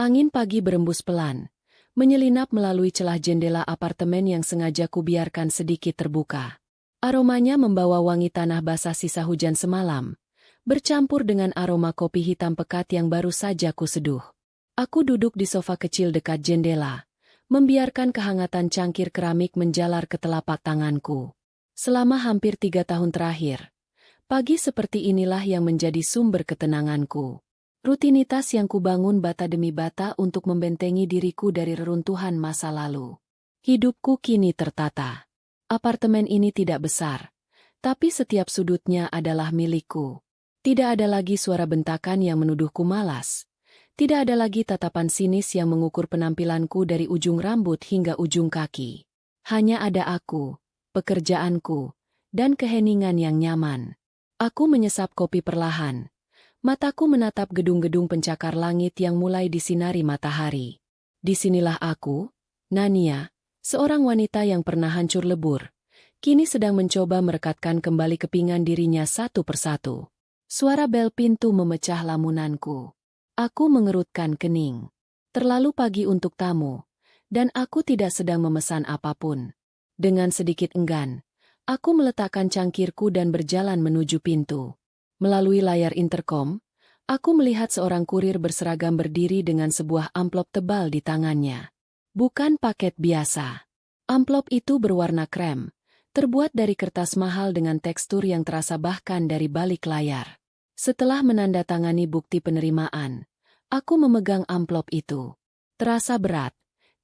Angin pagi berembus pelan, menyelinap melalui celah jendela apartemen yang sengaja kubiarkan sedikit terbuka. Aromanya membawa wangi tanah basah sisa hujan semalam, bercampur dengan aroma kopi hitam pekat yang baru saja kuseduh. Aku duduk di sofa kecil dekat jendela, membiarkan kehangatan cangkir keramik menjalar ke telapak tanganku. Selama hampir 3 tahun terakhir, pagi seperti inilah yang menjadi sumber ketenanganku. Rutinitas yang kubangun bata demi bata untuk membentengi diriku dari reruntuhan masa lalu. Hidupku kini tertata. Apartemen ini tidak besar, tapi setiap sudutnya adalah milikku. Tidak ada lagi suara bentakan yang menuduhku malas. Tidak ada lagi tatapan sinis yang mengukur penampilanku dari ujung rambut hingga ujung kaki. Hanya ada aku, pekerjaanku, dan keheningan yang nyaman. Aku menyesap kopi perlahan. Mataku menatap gedung-gedung pencakar langit yang mulai disinari matahari. Disinilah aku, Nania, seorang wanita yang pernah hancur lebur, kini sedang mencoba merekatkan kembali kepingan dirinya satu persatu. Suara bel pintu memecah lamunanku. Aku mengerutkan kening. Terlalu pagi untuk tamu, dan aku tidak sedang memesan apapun. Dengan sedikit enggan, aku meletakkan cangkirku dan berjalan menuju pintu. Melalui layar interkom, aku melihat seorang kurir berseragam berdiri dengan sebuah amplop tebal di tangannya. Bukan paket biasa. Amplop itu berwarna krem, terbuat dari kertas mahal dengan tekstur yang terasa bahkan dari balik layar. Setelah menandatangani bukti penerimaan, aku memegang amplop itu. Terasa berat,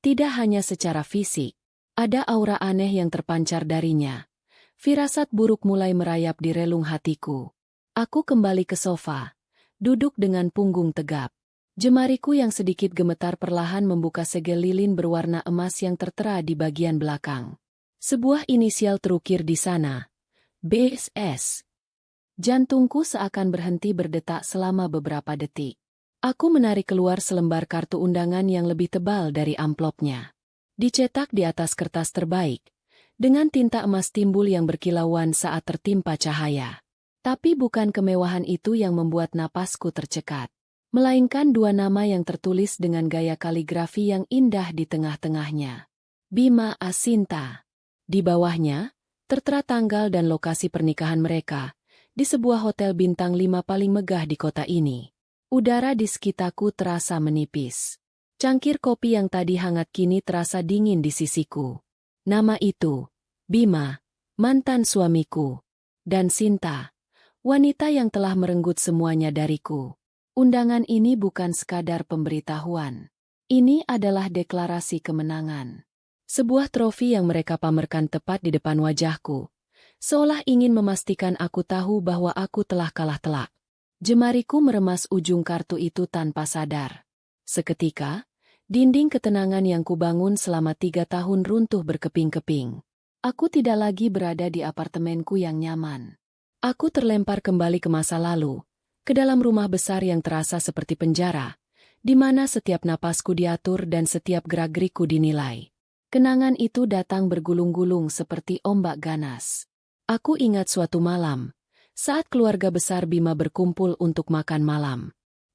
tidak hanya secara fisik. Ada aura aneh yang terpancar darinya. Firasat buruk mulai merayap di relung hatiku. Aku kembali ke sofa, duduk dengan punggung tegap. Jemariku yang sedikit gemetar perlahan membuka segel lilin berwarna emas yang tertera di bagian belakang. Sebuah inisial terukir di sana. BSS. Jantungku seakan berhenti berdetak selama beberapa detik. Aku menarik keluar selembar kartu undangan yang lebih tebal dari amplopnya. Dicetak di atas kertas terbaik, dengan tinta emas timbul yang berkilauan saat tertimpa cahaya. Tapi bukan kemewahan itu yang membuat napasku tercekat, melainkan dua nama yang tertulis dengan gaya kaligrafi yang indah di tengah-tengahnya. Bima Asinta. Di bawahnya, tertera tanggal dan lokasi pernikahan mereka, di sebuah hotel bintang 5 paling megah di kota ini. Udara di sekitarku terasa menipis. Cangkir kopi yang tadi hangat kini terasa dingin di sisiku. Nama itu, Bima, mantan suamiku, dan Sinta, wanita yang telah merenggut semuanya dariku. Undangan ini bukan sekadar pemberitahuan. Ini adalah deklarasi kemenangan. Sebuah trofi yang mereka pamerkan tepat di depan wajahku, seolah ingin memastikan aku tahu bahwa aku telah kalah telak. Jemariku meremas ujung kartu itu tanpa sadar. Seketika, dinding ketenangan yang kubangun selama 3 tahun runtuh berkeping-keping. Aku tidak lagi berada di apartemenku yang nyaman. Aku terlempar kembali ke masa lalu, ke dalam rumah besar yang terasa seperti penjara, di mana setiap napasku diatur dan setiap gerak-gerikku dinilai. Kenangan itu datang bergulung-gulung seperti ombak ganas. Aku ingat suatu malam, saat keluarga besar Bima berkumpul untuk makan malam.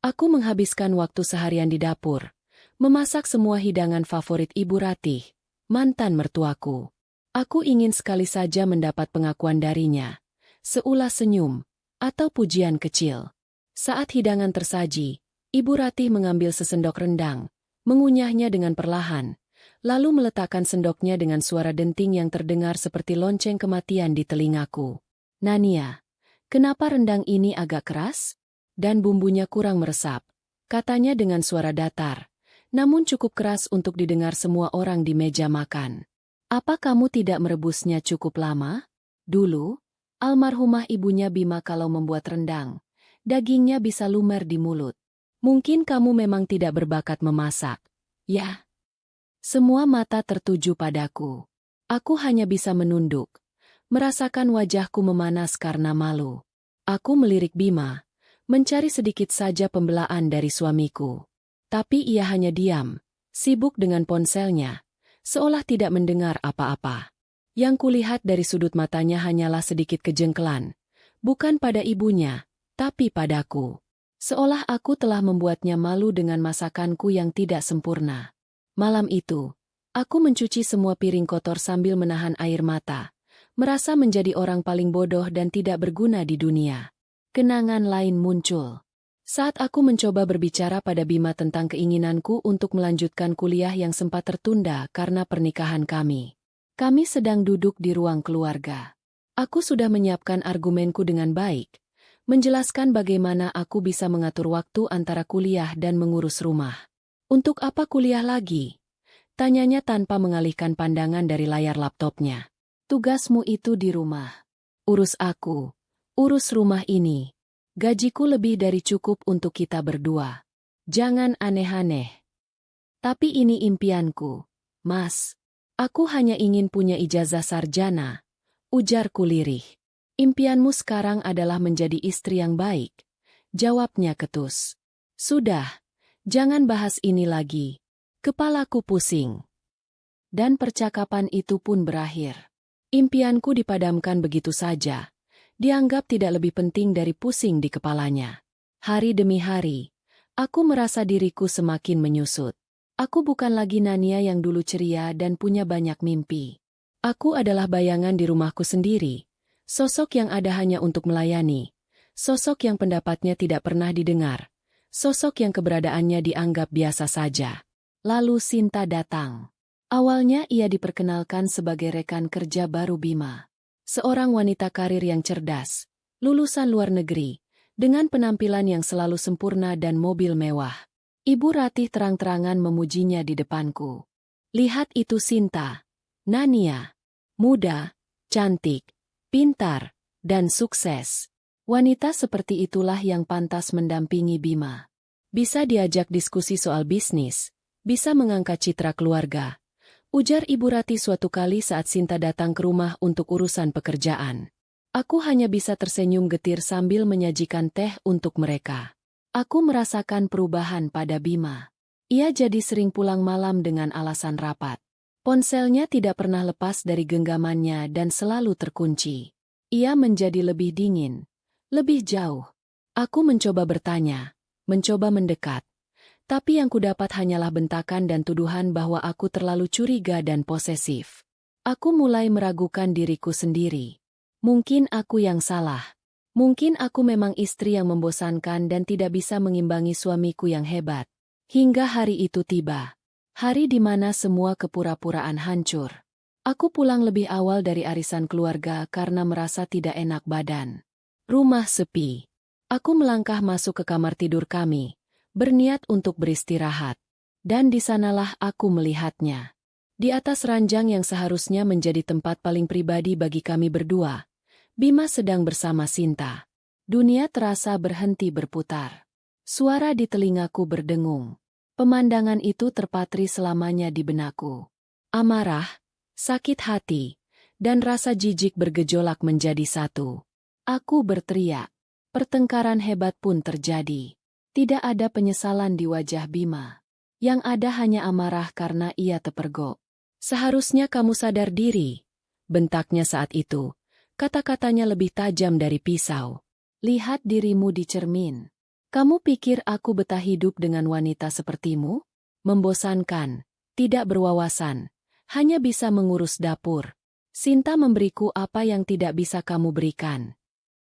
Aku menghabiskan waktu seharian di dapur, memasak semua hidangan favorit Ibu Ratih, mantan mertuaku. Aku ingin sekali saja mendapat pengakuan darinya, seulas senyum, atau pujian kecil. Saat hidangan tersaji, Ibu Ratih mengambil sesendok rendang, mengunyahnya dengan perlahan, lalu meletakkan sendoknya dengan suara denting yang terdengar seperti lonceng kematian di telingaku. Nania, kenapa rendang ini agak keras? Dan bumbunya kurang meresap, katanya dengan suara datar, namun cukup keras untuk didengar semua orang di meja makan. Apa kamu tidak merebusnya cukup lama? Dulu, almarhumah ibunya Bima kalau membuat rendang, dagingnya bisa lumer di mulut. Mungkin kamu memang tidak berbakat memasak. Ya. Semua mata tertuju padaku. Aku hanya bisa menunduk, merasakan wajahku memanas karena malu. Aku melirik Bima, mencari sedikit saja pembelaan dari suamiku. Tapi ia hanya diam, sibuk dengan ponselnya, seolah tidak mendengar apa-apa. Yang kulihat dari sudut matanya hanyalah sedikit kejengkelan, bukan pada ibunya, tapi padaku. Seolah aku telah membuatnya malu dengan masakanku yang tidak sempurna. Malam itu, aku mencuci semua piring kotor sambil menahan air mata, merasa menjadi orang paling bodoh dan tidak berguna di dunia. Kenangan lain muncul. Saat aku mencoba berbicara pada Bima tentang keinginanku untuk melanjutkan kuliah yang sempat tertunda karena pernikahan kami. Kami sedang duduk di ruang keluarga. Aku sudah menyiapkan argumenku dengan baik, menjelaskan bagaimana aku bisa mengatur waktu antara kuliah dan mengurus rumah. Untuk apa kuliah lagi? Tanyanya tanpa mengalihkan pandangan dari layar laptopnya. Tugasmu itu di rumah. Urus aku. Urus rumah ini. Gajiku lebih dari cukup untuk kita berdua. Jangan aneh-aneh. Tapi ini impianku, Mas. Aku hanya ingin punya ijazah sarjana, ujarku lirih. Impianmu sekarang adalah menjadi istri yang baik, jawabnya ketus. Sudah, jangan bahas ini lagi. Kepalaku pusing. Dan percakapan itu pun berakhir. Impianku dipadamkan begitu saja. Dianggap tidak lebih penting dari pusing di kepalanya. Hari demi hari, aku merasa diriku semakin menyusut. Aku bukan lagi Nania yang dulu ceria dan punya banyak mimpi. Aku adalah bayangan di rumahku sendiri, sosok yang ada hanya untuk melayani, sosok yang pendapatnya tidak pernah didengar, sosok yang keberadaannya dianggap biasa saja. Lalu Sinta datang. Awalnya ia diperkenalkan sebagai rekan kerja baru Bima. Seorang wanita karir yang cerdas, lulusan luar negeri, dengan penampilan yang selalu sempurna dan mobil mewah. Ibu Ratih terang-terangan memujinya di depanku. Lihat itu Sinta, Nania, muda, cantik, pintar, dan sukses. Wanita seperti itulah yang pantas mendampingi Bima. Bisa diajak diskusi soal bisnis, bisa mengangkat citra keluarga. Ujar Ibu Ratih suatu kali saat Sinta datang ke rumah untuk urusan pekerjaan. Aku hanya bisa tersenyum getir sambil menyajikan teh untuk mereka. Aku merasakan perubahan pada Bima. Ia jadi sering pulang malam dengan alasan rapat. Ponselnya tidak pernah lepas dari genggamannya dan selalu terkunci. Ia menjadi lebih dingin, lebih jauh. Aku mencoba bertanya, mencoba mendekat. Tapi yang kudapat hanyalah bentakan dan tuduhan bahwa aku terlalu curiga dan posesif. Aku mulai meragukan diriku sendiri. Mungkin aku yang salah. Mungkin aku memang istri yang membosankan dan tidak bisa mengimbangi suamiku yang hebat. Hingga hari itu tiba. Hari di mana semua kepura-puraan hancur. Aku pulang lebih awal dari arisan keluarga karena merasa tidak enak badan. Rumah sepi. Aku melangkah masuk ke kamar tidur kami, berniat untuk beristirahat. Dan di sanalah aku melihatnya. Di atas ranjang yang seharusnya menjadi tempat paling pribadi bagi kami berdua, Bima sedang bersama Sinta. Dunia terasa berhenti berputar. Suara di telingaku berdengung. Pemandangan itu terpatri selamanya di benakku. Amarah, sakit hati, dan rasa jijik bergejolak menjadi satu. Aku berteriak. Pertengkaran hebat pun terjadi. Tidak ada penyesalan di wajah Bima. Yang ada hanya amarah karena ia terpergok. Seharusnya kamu sadar diri, bentaknya saat itu. Kata-katanya lebih tajam dari pisau. Lihat dirimu di cermin. Kamu pikir aku betah hidup dengan wanita sepertimu? Membosankan, tidak berwawasan, hanya bisa mengurus dapur. Sinta memberiku apa yang tidak bisa kamu berikan.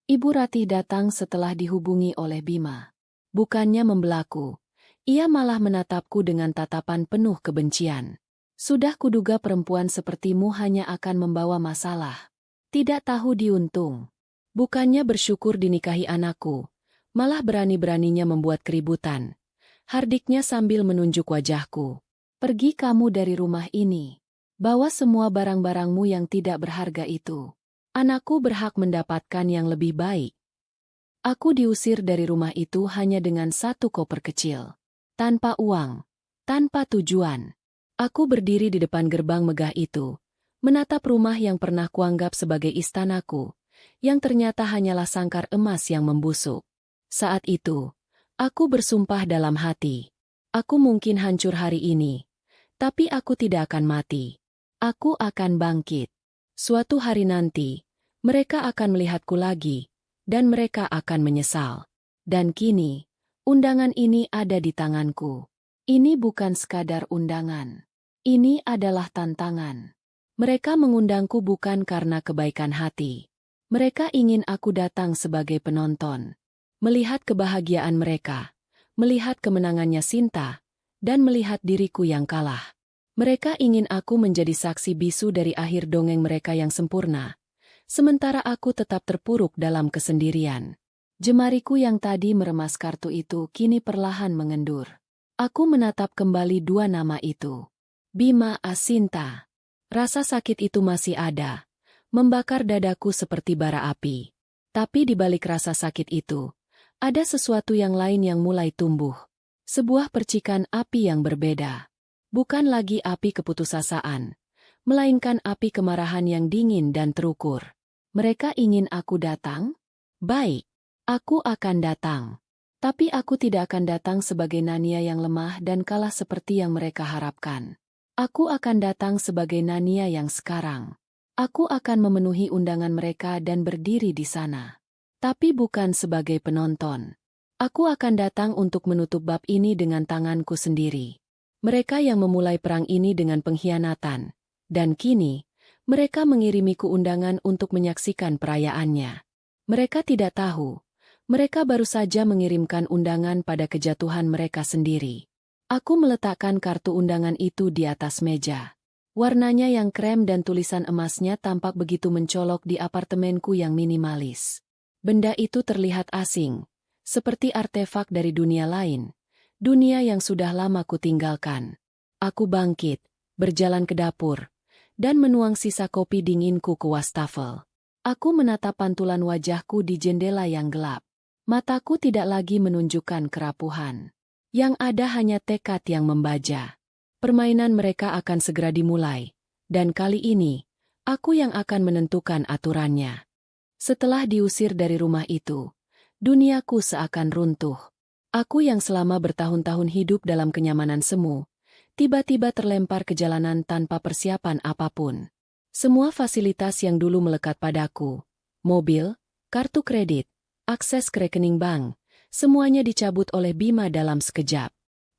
Ibu Ratih datang setelah dihubungi oleh Bima. Bukannya membelaku, ia malah menatapku dengan tatapan penuh kebencian. Sudah kuduga perempuan sepertimu hanya akan membawa masalah. Tidak tahu diuntung. Bukannya bersyukur dinikahi anakku, malah berani-beraninya membuat keributan. Hardiknya sambil menunjuk wajahku. Pergi kamu dari rumah ini. Bawa semua barang-barangmu yang tidak berharga itu. Anakku berhak mendapatkan yang lebih baik. Aku diusir dari rumah itu hanya dengan satu koper kecil. Tanpa uang, tanpa tujuan. Aku berdiri di depan gerbang megah itu, menatap rumah yang pernah kuanggap sebagai istanaku, yang ternyata hanyalah sangkar emas yang membusuk. Saat itu, aku bersumpah dalam hati. Aku mungkin hancur hari ini, tapi aku tidak akan mati. Aku akan bangkit. Suatu hari nanti, mereka akan melihatku lagi, dan mereka akan menyesal. Dan kini, Undangan ini ada di tanganku. Ini bukan sekadar undangan. Ini adalah tantangan. Mereka mengundangku bukan karena kebaikan hati. Mereka ingin aku datang sebagai penonton. Melihat kebahagiaan mereka. Melihat kemenangannya Sinta. Dan melihat diriku yang kalah. Mereka ingin aku menjadi saksi bisu dari akhir dongeng mereka yang sempurna. Sementara aku tetap terpuruk dalam kesendirian. Jemariku yang tadi meremas kartu itu kini perlahan mengendur. Aku menatap kembali dua nama itu. Bima Asinta. Rasa sakit itu masih ada. Membakar dadaku seperti bara api. Tapi di balik rasa sakit itu, ada sesuatu yang lain yang mulai tumbuh. Sebuah percikan api yang berbeda. Bukan lagi api keputusasaan, melainkan api kemarahan yang dingin dan terukur. Mereka ingin aku datang? Baik, aku akan datang. Tapi aku tidak akan datang sebagai Nania yang lemah dan kalah seperti yang mereka harapkan. Aku akan datang sebagai Nania yang sekarang. Aku akan memenuhi undangan mereka dan berdiri di sana. Tapi bukan sebagai penonton. Aku akan datang untuk menutup bab ini dengan tanganku sendiri. Mereka yang memulai perang ini dengan pengkhianatan. Dan kini, mereka mengirimiku undangan untuk menyaksikan perayaannya. Mereka tidak tahu. Mereka baru saja mengirimkan undangan pada kejatuhan mereka sendiri. Aku meletakkan kartu undangan itu di atas meja. Warnanya yang krem dan tulisan emasnya tampak begitu mencolok di apartemenku yang minimalis. Benda itu terlihat asing, seperti artefak dari dunia lain, dunia yang sudah lama kutinggalkan. Aku bangkit, berjalan ke dapur, dan menuang sisa kopi dinginku ke wastafel. Aku menatap pantulan wajahku di jendela yang gelap. Mataku tidak lagi menunjukkan kerapuhan. Yang ada hanya tekad yang membaja. Permainan mereka akan segera dimulai. Dan kali ini, aku yang akan menentukan aturannya. Setelah diusir dari rumah itu, duniaku seakan runtuh. Aku yang selama bertahun-tahun hidup dalam kenyamanan semu, tiba-tiba terlempar ke jalanan tanpa persiapan apapun. Semua fasilitas yang dulu melekat padaku, mobil, kartu kredit, akses ke rekening bank, semuanya dicabut oleh Bima dalam sekejap.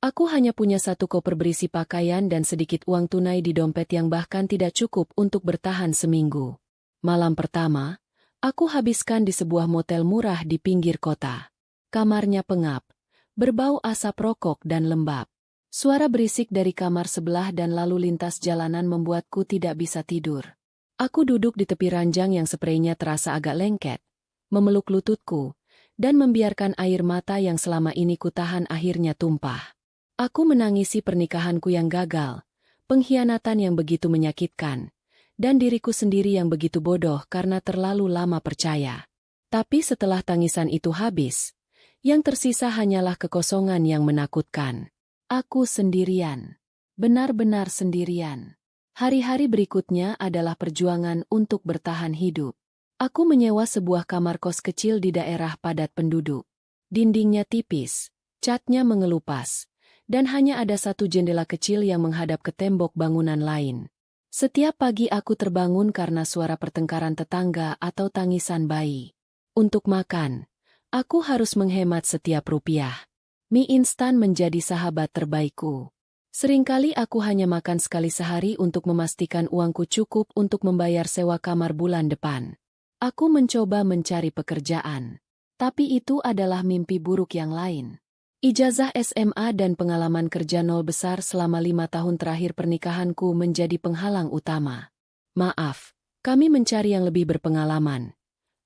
Aku hanya punya satu koper berisi pakaian dan sedikit uang tunai di dompet yang bahkan tidak cukup untuk bertahan seminggu. Malam pertama, aku habiskan di sebuah motel murah di pinggir kota. Kamarnya pengap, berbau asap rokok dan lembab. Suara berisik dari kamar sebelah dan lalu lintas jalanan membuatku tidak bisa tidur. Aku duduk di tepi ranjang yang spraynya terasa agak lengket, memeluk lututku, dan membiarkan air mata yang selama ini kutahan akhirnya tumpah. Aku menangisi pernikahanku yang gagal, pengkhianatan yang begitu menyakitkan, dan diriku sendiri yang begitu bodoh karena terlalu lama percaya. Tapi setelah tangisan itu habis, yang tersisa hanyalah kekosongan yang menakutkan. Aku sendirian. Benar-benar sendirian. Hari-hari berikutnya adalah perjuangan untuk bertahan hidup. Aku menyewa sebuah kamar kos kecil di daerah padat penduduk. Dindingnya tipis, catnya mengelupas, dan hanya ada satu jendela kecil yang menghadap ke tembok bangunan lain. Setiap pagi aku terbangun karena suara pertengkaran tetangga atau tangisan bayi. Untuk makan, aku harus menghemat setiap rupiah. Mie instan menjadi sahabat terbaikku. Seringkali aku hanya makan sekali sehari untuk memastikan uangku cukup untuk membayar sewa kamar bulan depan. Aku mencoba mencari pekerjaan. Tapi itu adalah mimpi buruk yang lain. Ijazah SMA dan pengalaman kerja nol besar selama 5 tahun terakhir pernikahanku menjadi penghalang utama. Maaf, kami mencari yang lebih berpengalaman.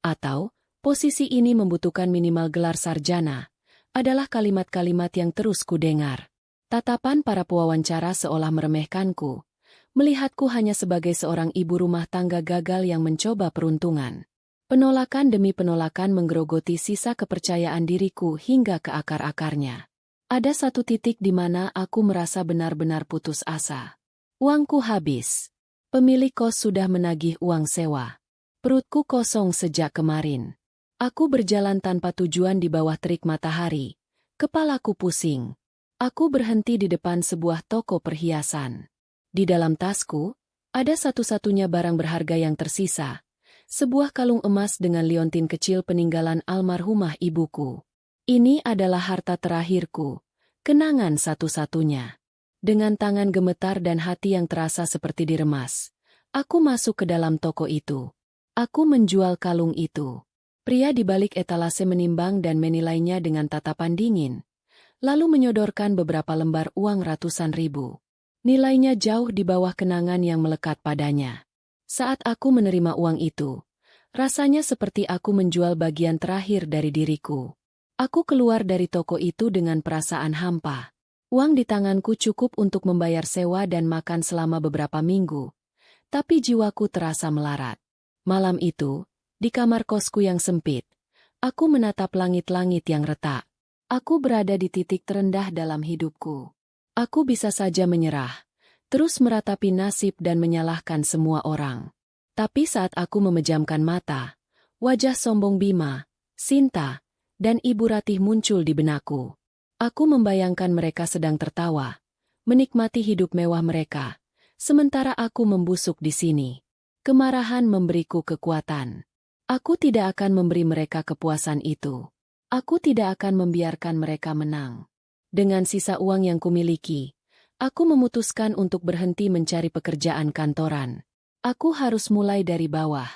Atau, posisi ini membutuhkan minimal gelar sarjana, adalah kalimat-kalimat yang terus kudengar. Tatapan para pewawancara seolah meremehkanku. Melihatku hanya sebagai seorang ibu rumah tangga gagal yang mencoba peruntungan. Penolakan demi penolakan menggerogoti sisa kepercayaan diriku hingga ke akar-akarnya. Ada satu titik di mana aku merasa benar-benar putus asa. Uangku habis. Pemilik kos sudah menagih uang sewa. Perutku kosong sejak kemarin. Aku berjalan tanpa tujuan di bawah terik matahari. Kepalaku pusing. Aku berhenti di depan sebuah toko perhiasan. Di dalam tasku, ada satu-satunya barang berharga yang tersisa. Sebuah kalung emas dengan liontin kecil peninggalan almarhumah ibuku. Ini adalah harta terakhirku, kenangan satu-satunya. Dengan tangan gemetar dan hati yang terasa seperti diremas, aku masuk ke dalam toko itu. Aku menjual kalung itu. Pria di balik etalase menimbang dan menilainya dengan tatapan dingin, lalu menyodorkan beberapa lembar uang ratusan ribu. Nilainya jauh di bawah kenangan yang melekat padanya. Saat aku menerima uang itu, rasanya seperti aku menjual bagian terakhir dari diriku. Aku keluar dari toko itu dengan perasaan hampa. Uang di tanganku cukup untuk membayar sewa dan makan selama beberapa minggu. Tapi jiwaku terasa melarat. Malam itu, di kamar kosku yang sempit, aku menatap langit-langit yang retak. Aku berada di titik terendah dalam hidupku. Aku bisa saja menyerah, terus meratapi nasib dan menyalahkan semua orang. Tapi saat aku memejamkan mata, wajah sombong Bima, Sinta, dan Ibu Ratih muncul di benakku. Aku membayangkan mereka sedang tertawa, menikmati hidup mewah mereka, sementara aku membusuk di sini. Kemarahan memberiku kekuatan. Aku tidak akan memberi mereka kepuasan itu. Aku tidak akan membiarkan mereka menang. Dengan sisa uang yang kumiliki, aku memutuskan untuk berhenti mencari pekerjaan kantoran. Aku harus mulai dari bawah.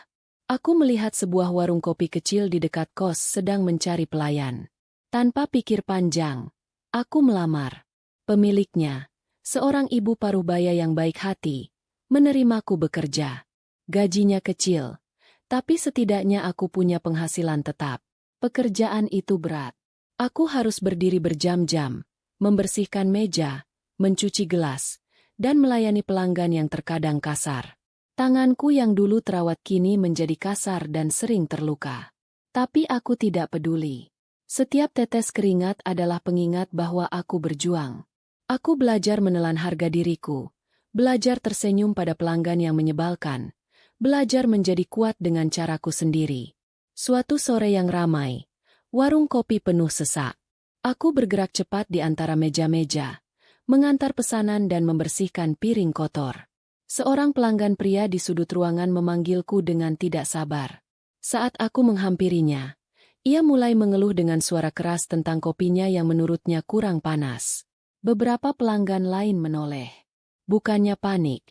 Aku melihat sebuah warung kopi kecil di dekat kos sedang mencari pelayan. Tanpa pikir panjang, aku melamar. Pemiliknya, seorang ibu parubaya yang baik hati, menerimaku bekerja. Gajinya kecil, tapi setidaknya aku punya penghasilan tetap. Pekerjaan itu berat. Aku harus berdiri berjam-jam, membersihkan meja, mencuci gelas, dan melayani pelanggan yang terkadang kasar. Tanganku yang dulu terawat kini menjadi kasar dan sering terluka. Tapi aku tidak peduli. Setiap tetes keringat adalah pengingat bahwa aku berjuang. Aku belajar menelan harga diriku, belajar tersenyum pada pelanggan yang menyebalkan, belajar menjadi kuat dengan caraku sendiri. Suatu sore yang ramai, warung kopi penuh sesak. Aku bergerak cepat di antara meja-meja, mengantar pesanan dan membersihkan piring kotor. Seorang pelanggan pria di sudut ruangan memanggilku dengan tidak sabar. Saat aku menghampirinya, ia mulai mengeluh dengan suara keras tentang kopinya yang menurutnya kurang panas. Beberapa pelanggan lain menoleh. Bukannya panik,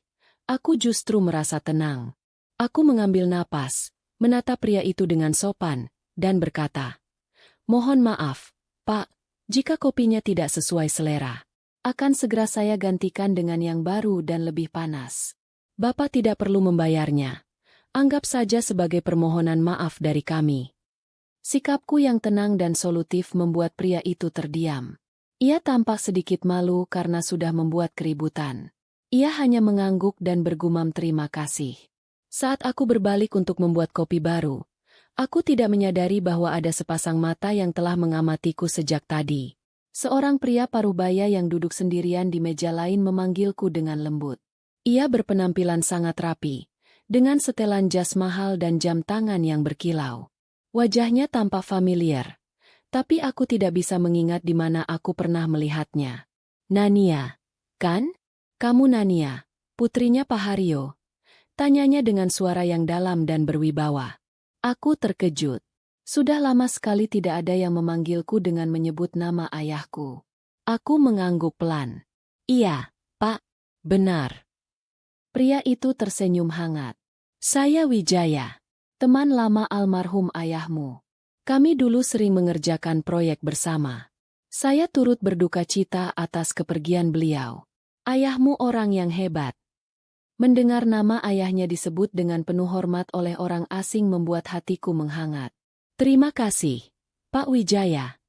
aku justru merasa tenang. Aku mengambil napas, menatap pria itu dengan sopan, dan berkata, "Mohon maaf, Pak, jika kopinya tidak sesuai selera. Akan segera saya gantikan dengan yang baru dan lebih panas. Bapak tidak perlu membayarnya. Anggap saja sebagai permohonan maaf dari kami." Sikapku yang tenang dan solutif membuat pria itu terdiam. Ia tampak sedikit malu karena sudah membuat keributan. Ia hanya mengangguk dan bergumam terima kasih. Saat aku berbalik untuk membuat kopi baru, aku tidak menyadari bahwa ada sepasang mata yang telah mengamatiku sejak tadi. Seorang pria parubaya yang duduk sendirian di meja lain memanggilku dengan lembut. Ia berpenampilan sangat rapi, dengan setelan jas mahal dan jam tangan yang berkilau. Wajahnya tampak familiar, tapi aku tidak bisa mengingat di mana aku pernah melihatnya. "Nania, kan? Kamu Nania, putrinya Pak Haryo?" Tanyanya dengan suara yang dalam dan berwibawa. Aku terkejut. Sudah lama sekali tidak ada yang memanggilku dengan menyebut nama ayahku. Aku mengangguk pelan. "Iya, Pak, benar." Pria itu tersenyum hangat. "Saya Wijaya, teman lama almarhum ayahmu. Kami dulu sering mengerjakan proyek bersama. Saya turut berduka cita atas kepergian beliau. Ayahmu orang yang hebat." Mendengar nama ayahnya disebut dengan penuh hormat oleh orang asing membuat hatiku menghangat. "Terima kasih, Pak Wijaya.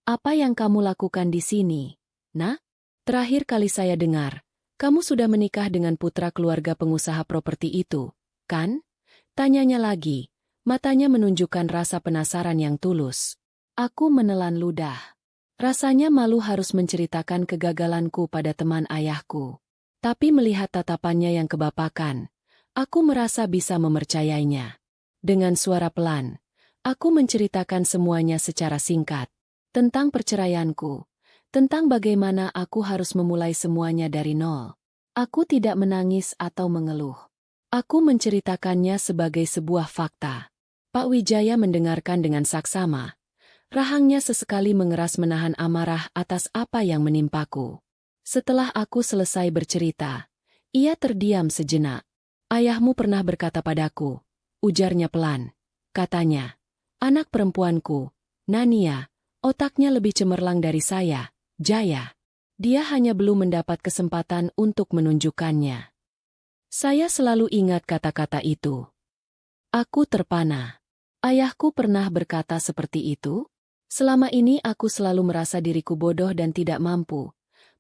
Apa yang kamu lakukan di sini, Nak? Terakhir kali saya dengar, kamu sudah menikah dengan putra keluarga pengusaha properti itu, kan?" Tanyanya lagi, matanya menunjukkan rasa penasaran yang tulus. Aku menelan ludah. Rasanya malu harus menceritakan kegagalanku pada teman ayahku. Tapi melihat tatapannya yang kebapakan, aku merasa bisa mempercayainya. Dengan suara pelan, aku menceritakan semuanya secara singkat. Tentang perceraianku, tentang bagaimana aku harus memulai semuanya dari nol. Aku tidak menangis atau mengeluh. Aku menceritakannya sebagai sebuah fakta. Pak Wijaya mendengarkan dengan saksama, Rahangnya sesekali mengeras menahan amarah atas apa yang menimpaku. Setelah aku selesai bercerita, ia terdiam sejenak. Ayahmu pernah berkata padaku, ujarnya pelan. Katanya, anak perempuanku, Nania, otaknya lebih cemerlang dari saya, Jaya. Dia hanya belum mendapat kesempatan untuk menunjukkannya. Saya selalu ingat kata-kata itu. Aku terpana. Ayahku pernah berkata seperti itu? Selama ini aku selalu merasa diriku bodoh dan tidak mampu.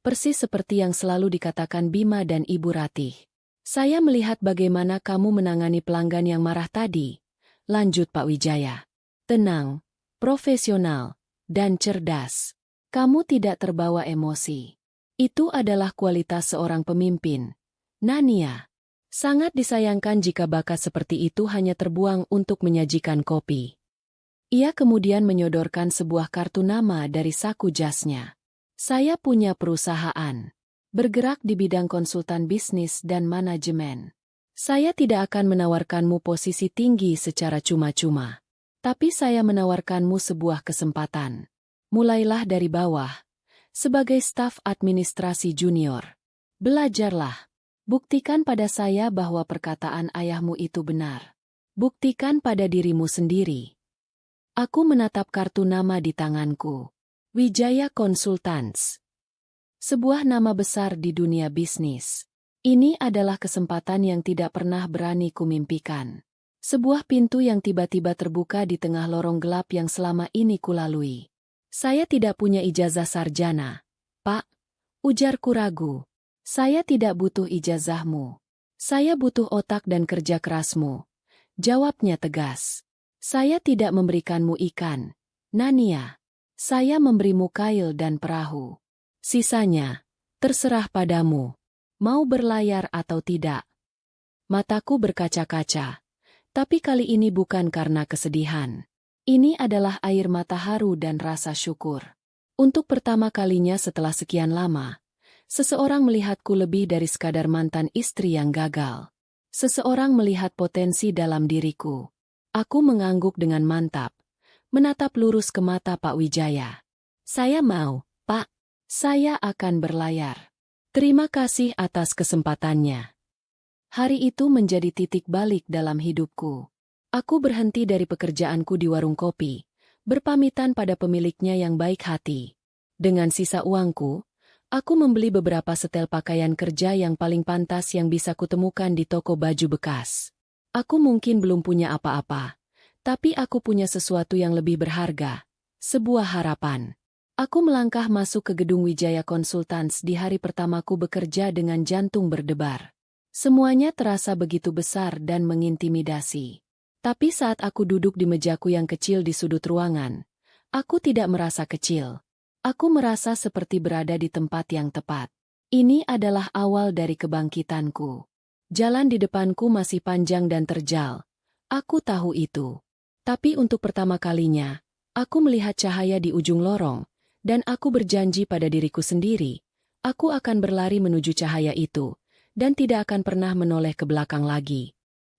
Persis seperti yang selalu dikatakan Bima dan Ibu Ratih. Saya melihat bagaimana kamu menangani pelanggan yang marah tadi. Lanjut Pak Wijaya. Tenang, profesional, dan cerdas. Kamu tidak terbawa emosi. Itu adalah kualitas seorang pemimpin. Nania. Sangat disayangkan jika bakat seperti itu hanya terbuang untuk menyajikan kopi. Ia kemudian menyodorkan sebuah kartu nama dari saku jasnya. Saya punya perusahaan. Bergerak di bidang konsultan bisnis dan manajemen. Saya tidak akan menawarkanmu posisi tinggi secara cuma-cuma. Tapi saya menawarkanmu sebuah kesempatan. Mulailah dari bawah. Sebagai staf administrasi junior. Belajarlah. Buktikan pada saya bahwa perkataan ayahmu itu benar. Buktikan pada dirimu sendiri. Aku menatap kartu nama di tanganku. Wijaya Consultants. Sebuah nama besar di dunia bisnis. Ini adalah kesempatan yang tidak pernah berani kumimpikan. Sebuah pintu yang tiba-tiba terbuka di tengah lorong gelap yang selama ini kulalui. Saya tidak punya ijazah sarjana, Pak. Ujarku ragu. Saya tidak butuh ijazahmu. Saya butuh otak dan kerja kerasmu. Jawabnya tegas. Saya tidak memberikanmu ikan, Nania. Saya memberimu kail dan perahu. Sisanya, terserah padamu. Mau berlayar atau tidak. Mataku berkaca-kaca. Tapi kali ini bukan karena kesedihan. Ini adalah air mata haru dan rasa syukur. Untuk pertama kalinya setelah sekian lama, seseorang melihatku lebih dari sekadar mantan istri yang gagal. Seseorang melihat potensi dalam diriku. Aku mengangguk dengan mantap, menatap lurus ke mata Pak Wijaya. Saya mau, Pak. Saya akan berlayar. Terima kasih atas kesempatannya. Hari itu menjadi titik balik dalam hidupku. Aku berhenti dari pekerjaanku di warung kopi, berpamitan pada pemiliknya yang baik hati. Dengan sisa uangku, aku membeli beberapa setel pakaian kerja yang paling pantas yang bisa kutemukan di toko baju bekas. Aku mungkin belum punya apa-apa, tapi aku punya sesuatu yang lebih berharga, sebuah harapan. Aku melangkah masuk ke gedung Wijaya Consultants di hari pertamaku bekerja dengan jantung berdebar. Semuanya terasa begitu besar dan mengintimidasi. Tapi saat aku duduk di mejaku yang kecil di sudut ruangan, aku tidak merasa kecil. Aku merasa seperti berada di tempat yang tepat. Ini adalah awal dari kebangkitanku. Jalan di depanku masih panjang dan terjal. Aku tahu itu. Tapi untuk pertama kalinya, aku melihat cahaya di ujung lorong, dan aku berjanji pada diriku sendiri, aku akan berlari menuju cahaya itu, dan tidak akan pernah menoleh ke belakang lagi.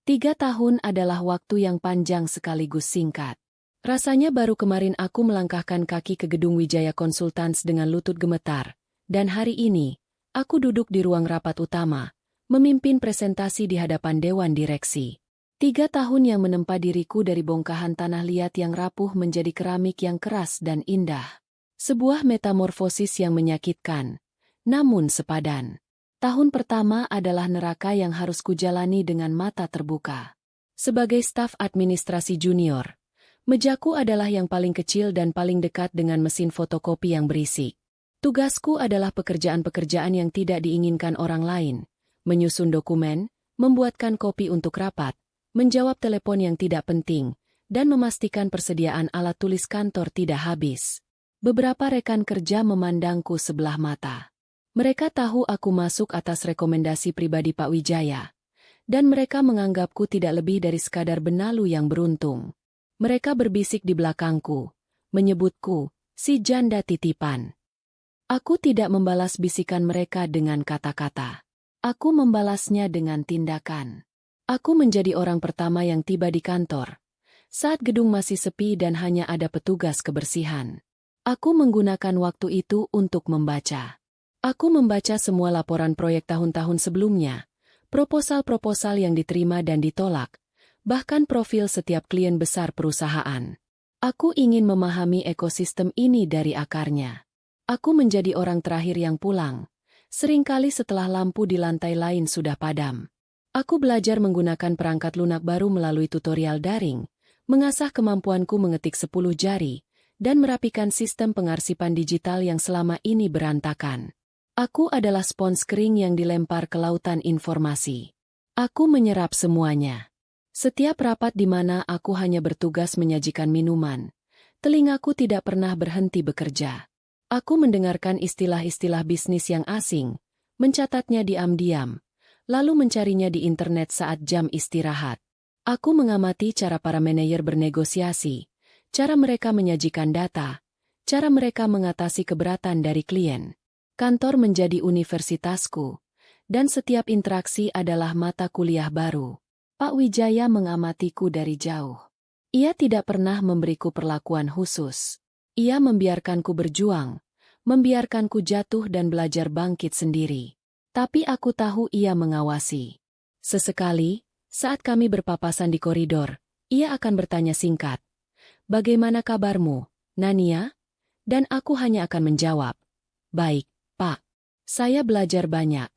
3 tahun adalah waktu yang panjang sekaligus singkat. Rasanya baru kemarin aku melangkahkan kaki ke gedung Wijaya Consultants dengan lutut gemetar, dan hari ini, aku duduk di ruang rapat utama, memimpin presentasi di hadapan Dewan Direksi. 3 tahun yang menempa diriku dari bongkahan tanah liat yang rapuh menjadi keramik yang keras dan indah. Sebuah metamorfosis yang menyakitkan, namun sepadan. Tahun pertama adalah neraka yang harus kujalani dengan mata terbuka. Sebagai staf administrasi junior, mejaku adalah yang paling kecil dan paling dekat dengan mesin fotokopi yang berisik. Tugasku adalah pekerjaan-pekerjaan yang tidak diinginkan orang lain. Menyusun dokumen, membuatkan kopi untuk rapat, menjawab telepon yang tidak penting, dan memastikan persediaan alat tulis kantor tidak habis. Beberapa rekan kerja memandangku sebelah mata. Mereka tahu aku masuk atas rekomendasi pribadi Pak Wijaya, dan mereka menganggapku tidak lebih dari sekadar benalu yang beruntung. Mereka berbisik di belakangku, menyebutku, si janda titipan. Aku tidak membalas bisikan mereka dengan kata-kata. Aku membalasnya dengan tindakan. Aku menjadi orang pertama yang tiba di kantor, Saat gedung masih sepi dan hanya ada petugas kebersihan. Aku menggunakan waktu itu untuk membaca. Aku membaca semua laporan proyek tahun-tahun sebelumnya, proposal-proposal yang diterima dan ditolak, bahkan profil setiap klien besar perusahaan. Aku ingin memahami ekosistem ini dari akarnya. Aku menjadi orang terakhir yang pulang, seringkali setelah lampu di lantai lain sudah padam. Aku belajar menggunakan perangkat lunak baru melalui tutorial daring, mengasah kemampuanku mengetik 10 jari, dan merapikan sistem pengarsipan digital yang selama ini berantakan. Aku adalah spons kering yang dilempar ke lautan informasi. Aku menyerap semuanya. Setiap rapat di mana aku hanya bertugas menyajikan minuman, telingaku tidak pernah berhenti bekerja. Aku mendengarkan istilah-istilah bisnis yang asing, mencatatnya diam-diam, lalu mencarinya di internet saat jam istirahat. Aku mengamati cara para manajer bernegosiasi, cara mereka menyajikan data, cara mereka mengatasi keberatan dari klien. Kantor menjadi universitasku, dan setiap interaksi adalah mata kuliah baru. Pak Wijaya mengamatiku dari jauh. Ia tidak pernah memberiku perlakuan khusus. Ia membiarkanku berjuang, membiarkanku jatuh dan belajar bangkit sendiri. Tapi aku tahu ia mengawasi. Sesekali, saat kami berpapasan di koridor, ia akan bertanya singkat, "Bagaimana kabarmu, Nania?" Dan aku hanya akan menjawab, "Baik, Pak. Saya belajar banyak."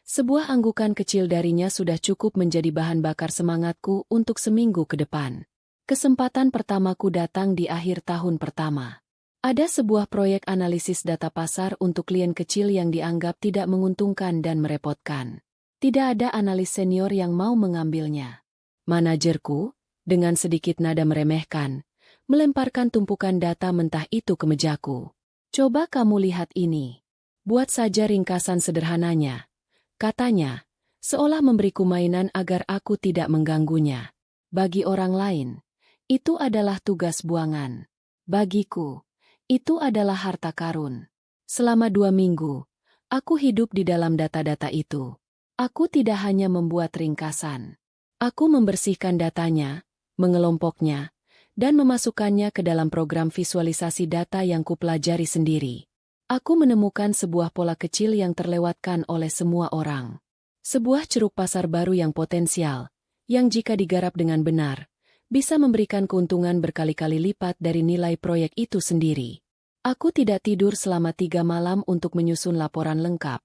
Sebuah anggukan kecil darinya sudah cukup menjadi bahan bakar semangatku untuk seminggu ke depan. Kesempatan pertamaku datang di akhir tahun pertama. Ada sebuah proyek analisis data pasar untuk klien kecil yang dianggap tidak menguntungkan dan merepotkan. Tidak ada analis senior yang mau mengambilnya. Manajerku, dengan sedikit nada meremehkan, melemparkan tumpukan data mentah itu ke mejaku. "Coba kamu lihat ini. Buat saja ringkasan sederhananya," katanya, seolah memberiku mainan agar aku tidak mengganggunya. Bagi orang lain, itu adalah tugas buangan. Bagiku, itu adalah harta karun. Selama 2 minggu, aku hidup di dalam data-data itu. Aku tidak hanya membuat ringkasan. Aku membersihkan datanya, mengelompoknya, dan memasukkannya ke dalam program visualisasi data yang kupelajari sendiri. Aku menemukan sebuah pola kecil yang terlewatkan oleh semua orang. Sebuah ceruk pasar baru yang potensial, yang jika digarap dengan benar, bisa memberikan keuntungan berkali-kali lipat dari nilai proyek itu sendiri. Aku tidak tidur selama 3 malam untuk menyusun laporan lengkap,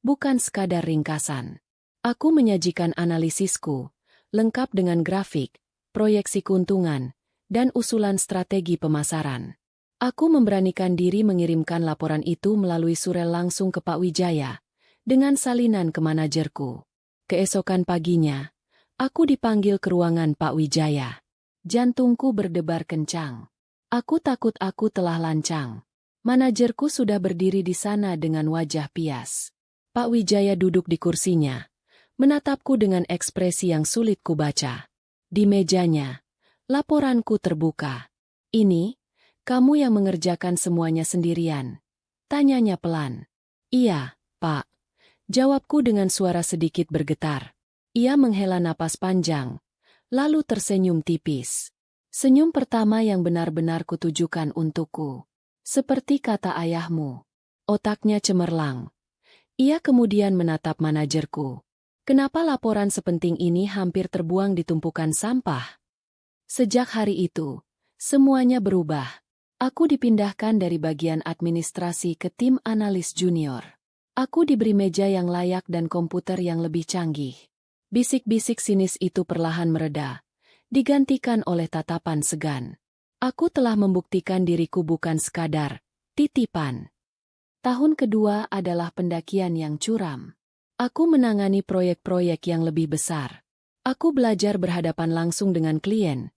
bukan sekadar ringkasan. Aku menyajikan analisisku, lengkap dengan grafik, proyeksi keuntungan, dan usulan strategi pemasaran. Aku memberanikan diri mengirimkan laporan itu melalui surel langsung ke Pak Wijaya, dengan salinan ke manajerku. Keesokan paginya, aku dipanggil ke ruangan Pak Wijaya. Jantungku berdebar kencang. Aku takut aku telah lancang. Manajerku sudah berdiri di sana dengan wajah pias. Pak Wijaya duduk di kursinya, menatapku dengan ekspresi yang sulit kubaca. Di mejanya, laporanku terbuka. "Ini, kamu yang mengerjakan semuanya sendirian?" Tanyanya pelan. "Iya, Pak." Jawabku dengan suara sedikit bergetar. Ia menghela napas panjang, lalu tersenyum tipis. Senyum pertama yang benar-benar kutujukan untukku. Seperti kata ayahmu. Otaknya cemerlang. Ia kemudian menatap manajerku. "Kenapa laporan sepenting ini hampir terbuang di tumpukan sampah?" Sejak hari itu, semuanya berubah. Aku dipindahkan dari bagian administrasi ke tim analis junior. Aku diberi meja yang layak dan komputer yang lebih canggih. Bisik-bisik sinis itu perlahan mereda, digantikan oleh tatapan segan. Aku telah membuktikan diriku bukan sekadar titipan. Tahun kedua adalah pendakian yang curam. Aku menangani proyek-proyek yang lebih besar. Aku belajar berhadapan langsung dengan klien,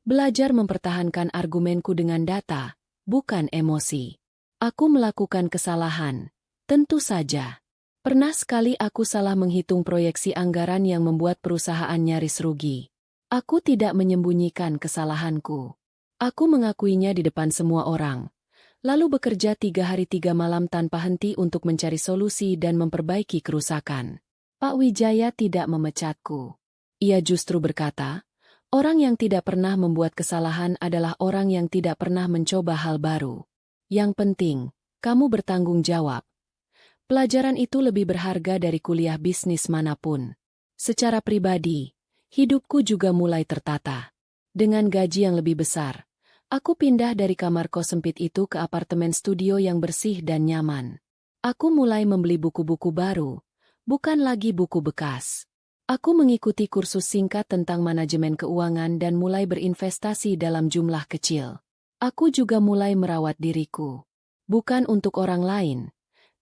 belajar mempertahankan argumenku dengan data, bukan emosi. Aku melakukan kesalahan, tentu saja. Pernah sekali aku salah menghitung proyeksi anggaran yang membuat perusahaan nyaris rugi. Aku tidak menyembunyikan kesalahanku. Aku mengakuinya di depan semua orang, lalu bekerja 3 hari 3 malam tanpa henti untuk mencari solusi dan memperbaiki kerusakan. Pak Wijaya tidak memecatku. Ia justru berkata, Orang yang tidak pernah membuat kesalahan adalah orang yang tidak pernah mencoba hal baru. Yang penting, kamu bertanggung jawab. Pelajaran itu lebih berharga dari kuliah bisnis manapun. Secara pribadi, hidupku juga mulai tertata. Dengan gaji yang lebih besar, aku pindah dari kamar kos sempit itu ke apartemen studio yang bersih dan nyaman. Aku mulai membeli buku-buku baru, bukan lagi buku bekas. Aku mengikuti kursus singkat tentang manajemen keuangan dan mulai berinvestasi dalam jumlah kecil. Aku juga mulai merawat diriku. Bukan untuk orang lain,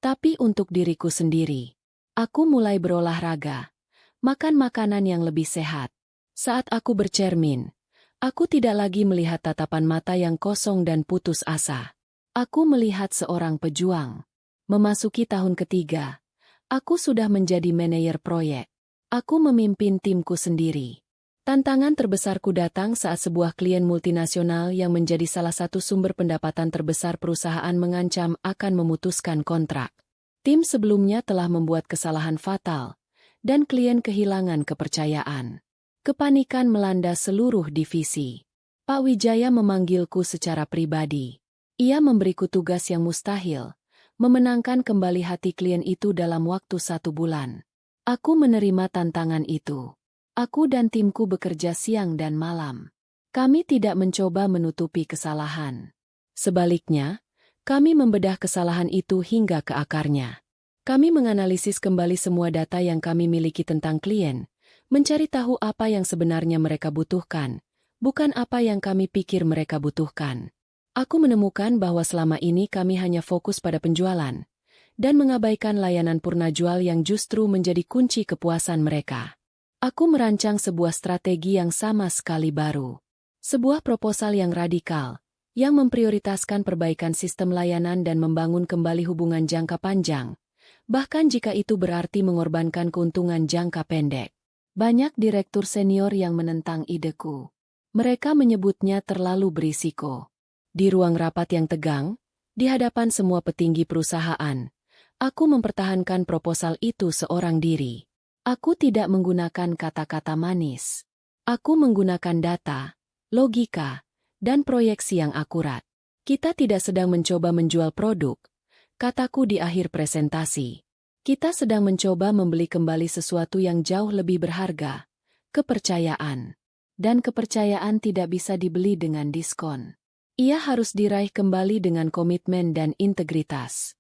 tapi untuk diriku sendiri. Aku mulai berolahraga, makan makanan yang lebih sehat. Saat aku bercermin, aku tidak lagi melihat tatapan mata yang kosong dan putus asa. Aku melihat seorang pejuang. Memasuki tahun ketiga, aku sudah menjadi manajer proyek. Aku memimpin timku sendiri. Tantangan terbesarku datang saat sebuah klien multinasional yang menjadi salah satu sumber pendapatan terbesar perusahaan mengancam akan memutuskan kontrak. Tim sebelumnya telah membuat kesalahan fatal, dan klien kehilangan kepercayaan. Kepanikan melanda seluruh divisi. Pak Wijaya memanggilku secara pribadi. Ia memberiku tugas yang mustahil, memenangkan kembali hati klien itu dalam waktu 1 bulan. Aku menerima tantangan itu. Aku dan timku bekerja siang dan malam. Kami tidak mencoba menutupi kesalahan. Sebaliknya, kami membedah kesalahan itu hingga ke akarnya. Kami menganalisis kembali semua data yang kami miliki tentang klien, mencari tahu apa yang sebenarnya mereka butuhkan, bukan apa yang kami pikir mereka butuhkan. Aku menemukan bahwa selama ini kami hanya fokus pada penjualan, dan mengabaikan layanan purna jual yang justru menjadi kunci kepuasan mereka. Aku merancang sebuah strategi yang sama sekali baru. Sebuah proposal yang radikal, yang memprioritaskan perbaikan sistem layanan dan membangun kembali hubungan jangka panjang, bahkan jika itu berarti mengorbankan keuntungan jangka pendek. Banyak direktur senior yang menentang ideku. Mereka menyebutnya terlalu berisiko. Di ruang rapat yang tegang, di hadapan semua petinggi perusahaan, aku mempertahankan proposal itu seorang diri. Aku tidak menggunakan kata-kata manis. Aku menggunakan data, logika, dan proyeksi yang akurat. Kita tidak sedang mencoba menjual produk, kataku di akhir presentasi. Kita sedang mencoba membeli kembali sesuatu yang jauh lebih berharga, kepercayaan. Dan kepercayaan tidak bisa dibeli dengan diskon. Ia harus diraih kembali dengan komitmen dan integritas.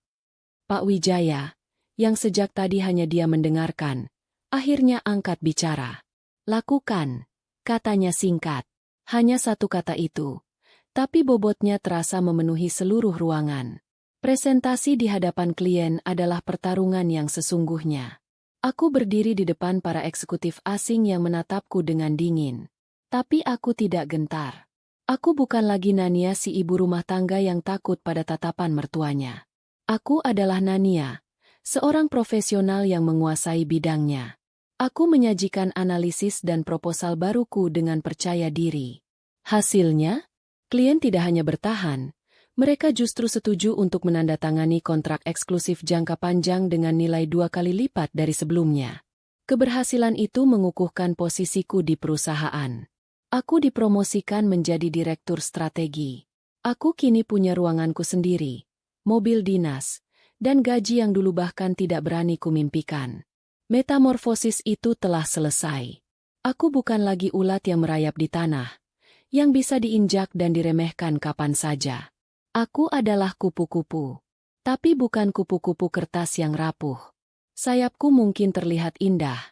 Pak Wijaya, yang sejak tadi hanya dia mendengarkan, akhirnya angkat bicara. Lakukan, katanya singkat. Hanya satu kata itu, tapi bobotnya terasa memenuhi seluruh ruangan. Presentasi di hadapan klien adalah pertarungan yang sesungguhnya. Aku berdiri di depan para eksekutif asing yang menatapku dengan dingin. Tapi aku tidak gentar. Aku bukan lagi Nania si ibu rumah tangga yang takut pada tatapan mertuanya. Aku adalah Nania, seorang profesional yang menguasai bidangnya. Aku menyajikan analisis dan proposal baruku dengan percaya diri. Hasilnya, klien tidak hanya bertahan, mereka justru setuju untuk menandatangani kontrak eksklusif jangka panjang dengan nilai 2 kali lipat dari sebelumnya. Keberhasilan itu mengukuhkan posisiku di perusahaan. Aku dipromosikan menjadi direktur strategi. Aku kini punya ruanganku sendiri, mobil dinas, dan gaji yang dulu bahkan tidak berani kumimpikan. Metamorfosis itu telah selesai. Aku bukan lagi ulat yang merayap di tanah, yang bisa diinjak dan diremehkan kapan saja. Aku adalah kupu-kupu. Tapi bukan kupu-kupu kertas yang rapuh. Sayapku mungkin terlihat indah,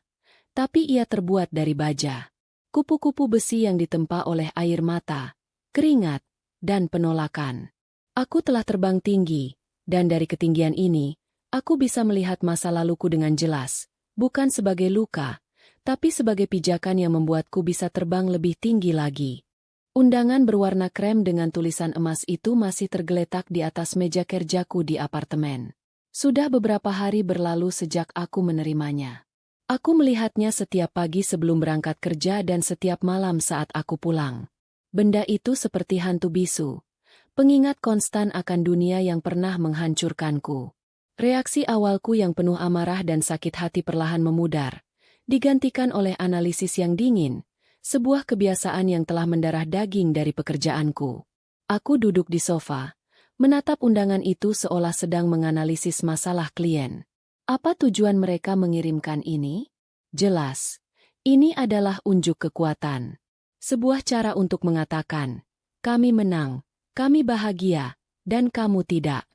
tapi ia terbuat dari baja. Kupu-kupu besi yang ditempa oleh air mata, keringat, dan penolakan. Aku telah terbang tinggi, dan dari ketinggian ini, aku bisa melihat masa laluku dengan jelas, bukan sebagai luka, tapi sebagai pijakan yang membuatku bisa terbang lebih tinggi lagi. Undangan berwarna krem dengan tulisan emas itu masih tergeletak di atas meja kerjaku di apartemen. Sudah beberapa hari berlalu sejak aku menerimanya. Aku melihatnya setiap pagi sebelum berangkat kerja dan setiap malam saat aku pulang. Benda itu seperti hantu bisu, pengingat konstan akan dunia yang pernah menghancurkanku. Reaksi awalku yang penuh amarah dan sakit hati perlahan memudar, digantikan oleh analisis yang dingin, Sebuah kebiasaan yang telah mendarah daging dari pekerjaanku. Aku duduk di sofa, menatap undangan itu seolah sedang menganalisis masalah klien. Apa tujuan mereka mengirimkan ini? Jelas, ini adalah unjuk kekuatan. Sebuah cara untuk mengatakan, kami menang, kami bahagia, dan kamu tidak.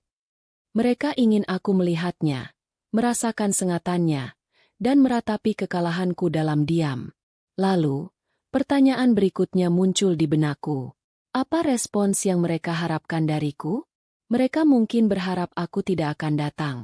Mereka ingin aku melihatnya, merasakan sengatannya, dan meratapi kekalahanku dalam diam. Lalu, pertanyaan berikutnya muncul di benakku. Apa respons yang mereka harapkan dariku? Mereka mungkin berharap aku tidak akan datang.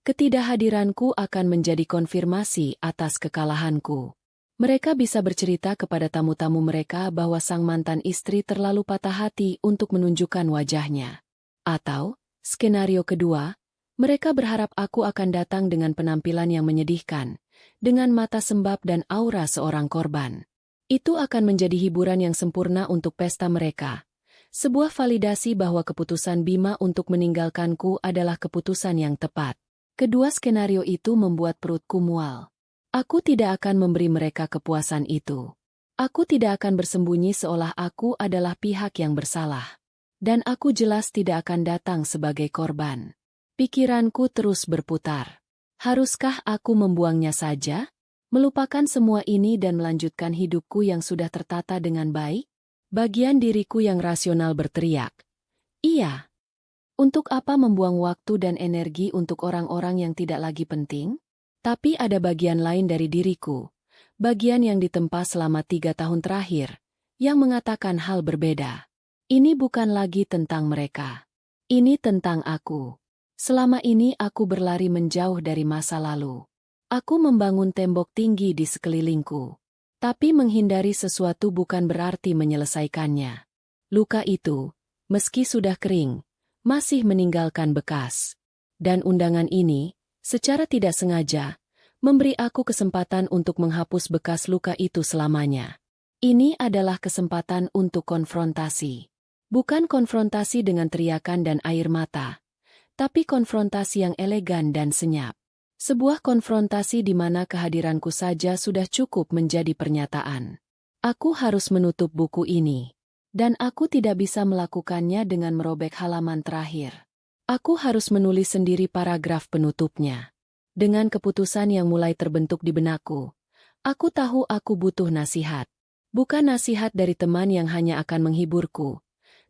Ketidakhadiranku akan menjadi konfirmasi atas kekalahanku. Mereka bisa bercerita kepada tamu-tamu mereka bahwa sang mantan istri terlalu patah hati untuk menunjukkan wajahnya. Atau, skenario kedua, mereka berharap aku akan datang dengan penampilan yang menyedihkan, dengan mata sembab dan aura seorang korban. Itu akan menjadi hiburan yang sempurna untuk pesta mereka. Sebuah validasi bahwa keputusan Bima untuk meninggalkanku adalah keputusan yang tepat. Kedua skenario itu membuat perutku mual. Aku tidak akan memberi mereka kepuasan itu. Aku tidak akan bersembunyi seolah aku adalah pihak yang bersalah. Dan aku jelas tidak akan datang sebagai korban. Pikiranku terus berputar. Haruskah aku membuangnya saja? Melupakan semua ini dan melanjutkan hidupku yang sudah tertata dengan baik? Bagian diriku yang rasional berteriak. Iya. Untuk apa membuang waktu dan energi untuk orang-orang yang tidak lagi penting? Tapi ada bagian lain dari diriku, bagian yang ditempa selama 3 tahun terakhir, yang mengatakan hal berbeda. Ini bukan lagi tentang mereka. Ini tentang aku. Selama ini aku berlari menjauh dari masa lalu. Aku membangun tembok tinggi di sekelilingku. Tapi menghindari sesuatu bukan berarti menyelesaikannya. Luka itu, meski sudah kering, masih meninggalkan bekas. Dan undangan ini, secara tidak sengaja, memberi aku kesempatan untuk menghapus bekas luka itu selamanya. Ini adalah kesempatan untuk konfrontasi. Bukan konfrontasi dengan teriakan dan air mata, tapi konfrontasi yang elegan dan senyap. Sebuah konfrontasi di mana kehadiranku saja sudah cukup menjadi pernyataan. Aku harus menutup buku ini. Dan aku tidak bisa melakukannya dengan merobek halaman terakhir. Aku harus menulis sendiri paragraf penutupnya. Dengan keputusan yang mulai terbentuk di benakku, aku tahu aku butuh nasihat. Bukan nasihat dari teman yang hanya akan menghiburku,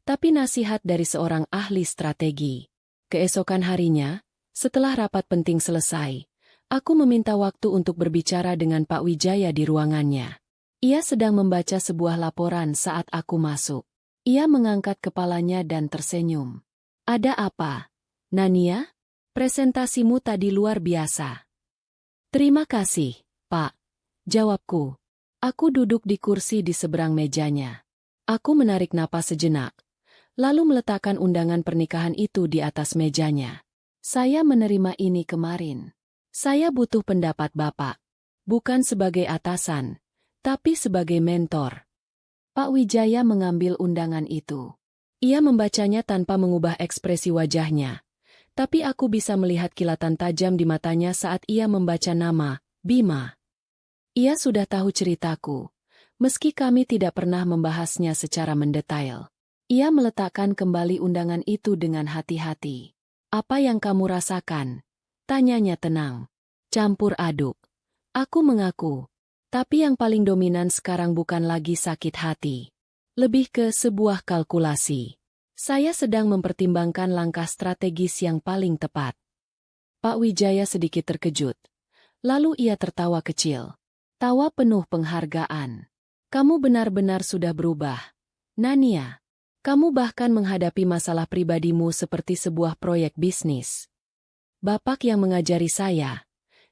tapi nasihat dari seorang ahli strategi. Keesokan harinya, setelah rapat penting selesai, aku meminta waktu untuk berbicara dengan Pak Wijaya di ruangannya. Ia sedang membaca sebuah laporan saat aku masuk. Ia mengangkat kepalanya dan tersenyum. Ada apa, Nania? Presentasimu tadi luar biasa. Terima kasih, Pak. Jawabku. Aku duduk di kursi di seberang mejanya. Aku menarik napas sejenak, lalu meletakkan undangan pernikahan itu di atas mejanya. Saya menerima ini kemarin. Saya butuh pendapat Bapak. Bukan sebagai atasan, tapi sebagai mentor. Pak Wijaya mengambil undangan itu. Ia membacanya tanpa mengubah ekspresi wajahnya. Tapi aku bisa melihat kilatan tajam di matanya saat ia membaca nama, Bima. Ia sudah tahu ceritaku, meski kami tidak pernah membahasnya secara mendetail. Ia meletakkan kembali undangan itu dengan hati-hati. Apa yang kamu rasakan? Tanyanya tenang. Campur aduk. Aku mengaku. Tapi yang paling dominan sekarang bukan lagi sakit hati. Lebih ke sebuah kalkulasi. Saya sedang mempertimbangkan langkah strategis yang paling tepat. Pak Wijaya sedikit terkejut. Lalu ia tertawa kecil. Tawa penuh penghargaan. Kamu benar-benar sudah berubah, Nania. Kamu bahkan menghadapi masalah pribadimu seperti sebuah proyek bisnis. Bapak yang mengajari saya,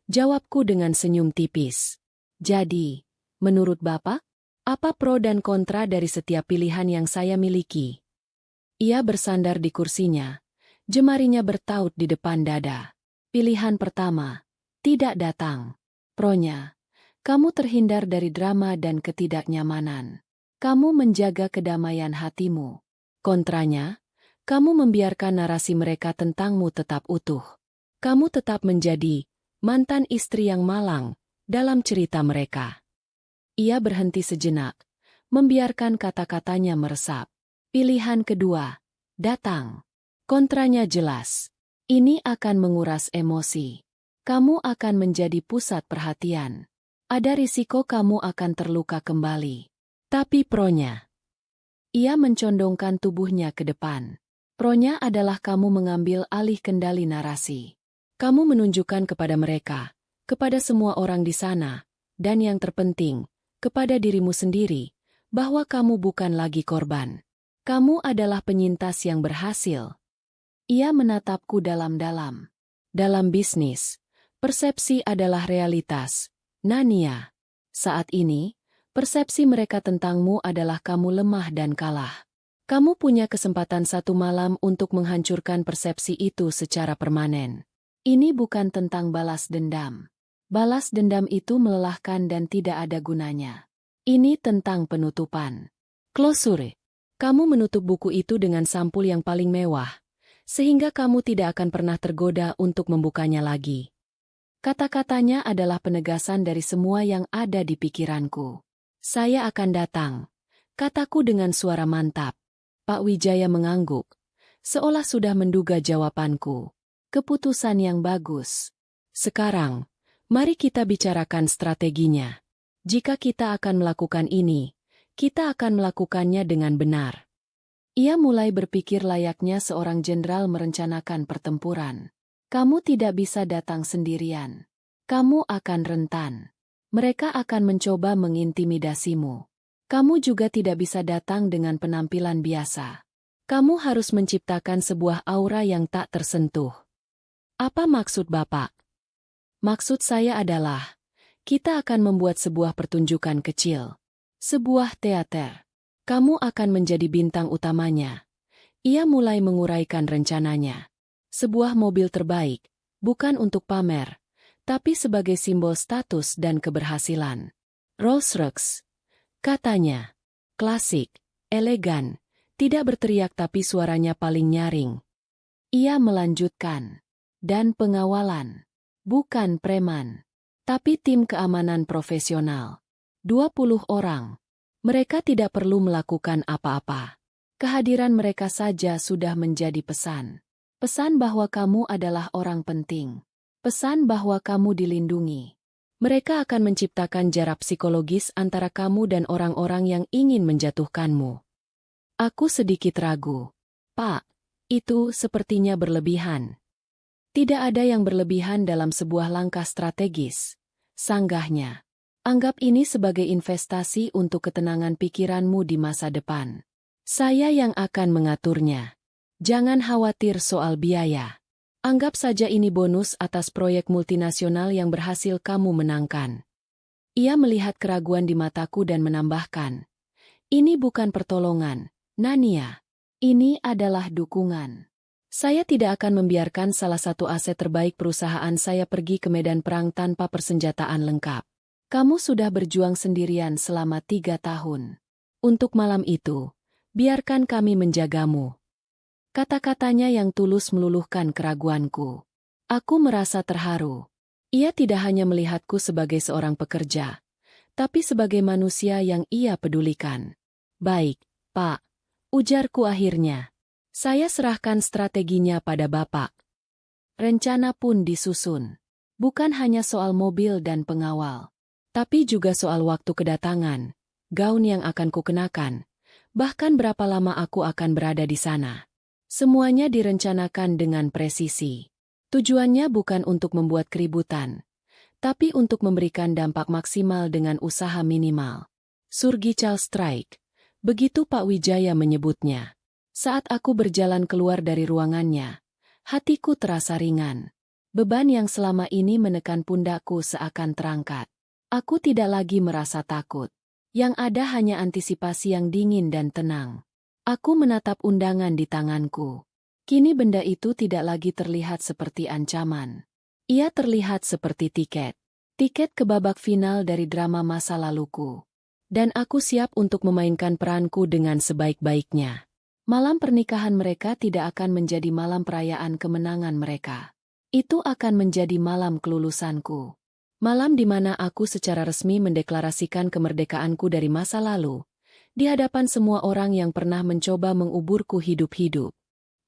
jawabku dengan senyum tipis. Jadi, menurut Bapak, apa pro dan kontra dari setiap pilihan yang saya miliki? Ia bersandar di kursinya, jemarinya bertaut di depan dada. Pilihan pertama, tidak datang. Pronya, kamu terhindar dari drama dan ketidaknyamanan. Kamu menjaga kedamaian hatimu. Kontranya, kamu membiarkan narasi mereka tentangmu tetap utuh. Kamu tetap menjadi mantan istri yang malang dalam cerita mereka. Ia berhenti sejenak, membiarkan kata-katanya meresap. Pilihan kedua, datang. Kontranya jelas. Ini akan menguras emosi. Kamu akan menjadi pusat perhatian. Ada risiko kamu akan terluka kembali. Tapi pronya. Ia mencondongkan tubuhnya ke depan. Pronya adalah kamu mengambil alih kendali narasi. Kamu menunjukkan kepada mereka, kepada semua orang di sana, dan yang terpenting, kepada dirimu sendiri, bahwa kamu bukan lagi korban. Kamu adalah penyintas yang berhasil. Ia menatapku dalam-dalam. Dalam bisnis, persepsi adalah realitas. Nania, saat ini, persepsi mereka tentangmu adalah kamu lemah dan kalah. Kamu punya kesempatan satu malam untuk menghancurkan persepsi itu secara permanen. Ini bukan tentang balas dendam. Balas dendam itu melelahkan dan tidak ada gunanya. Ini tentang penutupan. Closure. Kamu menutup buku itu dengan sampul yang paling mewah, sehingga kamu tidak akan pernah tergoda untuk membukanya lagi. Kata-katanya adalah penegasan dari semua yang ada di pikiranku. Saya akan datang, kataku dengan suara mantap. Pak Wijaya mengangguk, seolah sudah menduga jawabanku. Keputusan yang bagus. Sekarang, mari kita bicarakan strateginya. Jika kita akan melakukan ini, kita akan melakukannya dengan benar. Ia mulai berpikir layaknya seorang jenderal merencanakan pertempuran. Kamu tidak bisa datang sendirian. Kamu akan rentan. Mereka akan mencoba mengintimidasimu. Kamu juga tidak bisa datang dengan penampilan biasa. Kamu harus menciptakan sebuah aura yang tak tersentuh. Apa maksud Bapak? Maksud saya adalah, kita akan membuat sebuah pertunjukan kecil. Sebuah teater. Kamu akan menjadi bintang utamanya. Ia mulai menguraikan rencananya. Sebuah mobil terbaik, bukan untuk pamer, tapi sebagai simbol status dan keberhasilan. Rolls-Royce. Katanya, klasik, elegan, tidak berteriak tapi suaranya paling nyaring. Ia melanjutkan, dan pengawalan, bukan preman, tapi tim keamanan profesional. 20 orang. Mereka tidak perlu melakukan apa-apa. Kehadiran mereka saja sudah menjadi pesan. Pesan bahwa kamu adalah orang penting. Pesan bahwa kamu dilindungi. Mereka akan menciptakan jarak psikologis antara kamu dan orang-orang yang ingin menjatuhkanmu. Aku sedikit ragu. Pak, itu sepertinya berlebihan. Tidak ada yang berlebihan dalam sebuah langkah strategis. Sanggahnya. Anggap ini sebagai investasi untuk ketenangan pikiranmu di masa depan. Saya yang akan mengaturnya. Jangan khawatir soal biaya. Anggap saja ini bonus atas proyek multinasional yang berhasil kamu menangkan. Ia melihat keraguan di mataku dan menambahkan. Ini bukan pertolongan, Nania. Ini adalah dukungan. Saya tidak akan membiarkan salah satu aset terbaik perusahaan saya pergi ke medan perang tanpa persenjataan lengkap. Kamu sudah berjuang sendirian selama 3 tahun. Untuk malam itu, biarkan kami menjagamu. Kata-katanya yang tulus meluluhkan keraguanku. Aku merasa terharu. Ia tidak hanya melihatku sebagai seorang pekerja, tapi sebagai manusia yang ia pedulikan. Baik, Pak, ujarku akhirnya. Saya serahkan strateginya pada Bapak. Rencana pun disusun. Bukan hanya soal mobil dan pengawal, tapi juga soal waktu kedatangan, gaun yang akan kukenakan, bahkan berapa lama aku akan berada di sana. Semuanya direncanakan dengan presisi. Tujuannya bukan untuk membuat keributan, tapi untuk memberikan dampak maksimal dengan usaha minimal. Surgical strike. Begitu Pak Wijaya menyebutnya. Saat aku berjalan keluar dari ruangannya, hatiku terasa ringan. Beban yang selama ini menekan pundakku seakan terangkat. Aku tidak lagi merasa takut. Yang ada hanya antisipasi yang dingin dan tenang. Aku menatap undangan di tanganku. Kini benda itu tidak lagi terlihat seperti ancaman. Ia terlihat seperti tiket. Tiket ke babak final dari drama masa laluku. Dan aku siap untuk memainkan peranku dengan sebaik-baiknya. Malam pernikahan mereka tidak akan menjadi malam perayaan kemenangan mereka. Itu akan menjadi malam kelulusanku. Malam di mana aku secara resmi mendeklarasikan kemerdekaanku dari masa lalu. Di hadapan semua orang yang pernah mencoba menguburku hidup-hidup.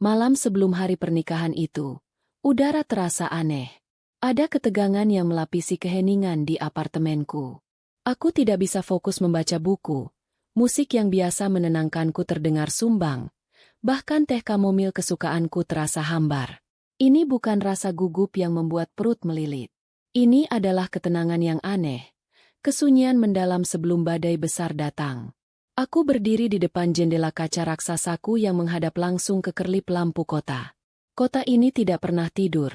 Malam sebelum hari pernikahan itu, udara terasa aneh. Ada ketegangan yang melapisi keheningan di apartemenku. Aku tidak bisa fokus membaca buku. Musik yang biasa menenangkanku terdengar sumbang. Bahkan teh kamomil kesukaanku terasa hambar. Ini bukan rasa gugup yang membuat perut melilit. Ini adalah ketenangan yang aneh. Kesunyian mendalam sebelum badai besar datang. Aku berdiri di depan jendela kaca raksasaku yang menghadap langsung ke kerlip lampu kota. Kota ini tidak pernah tidur.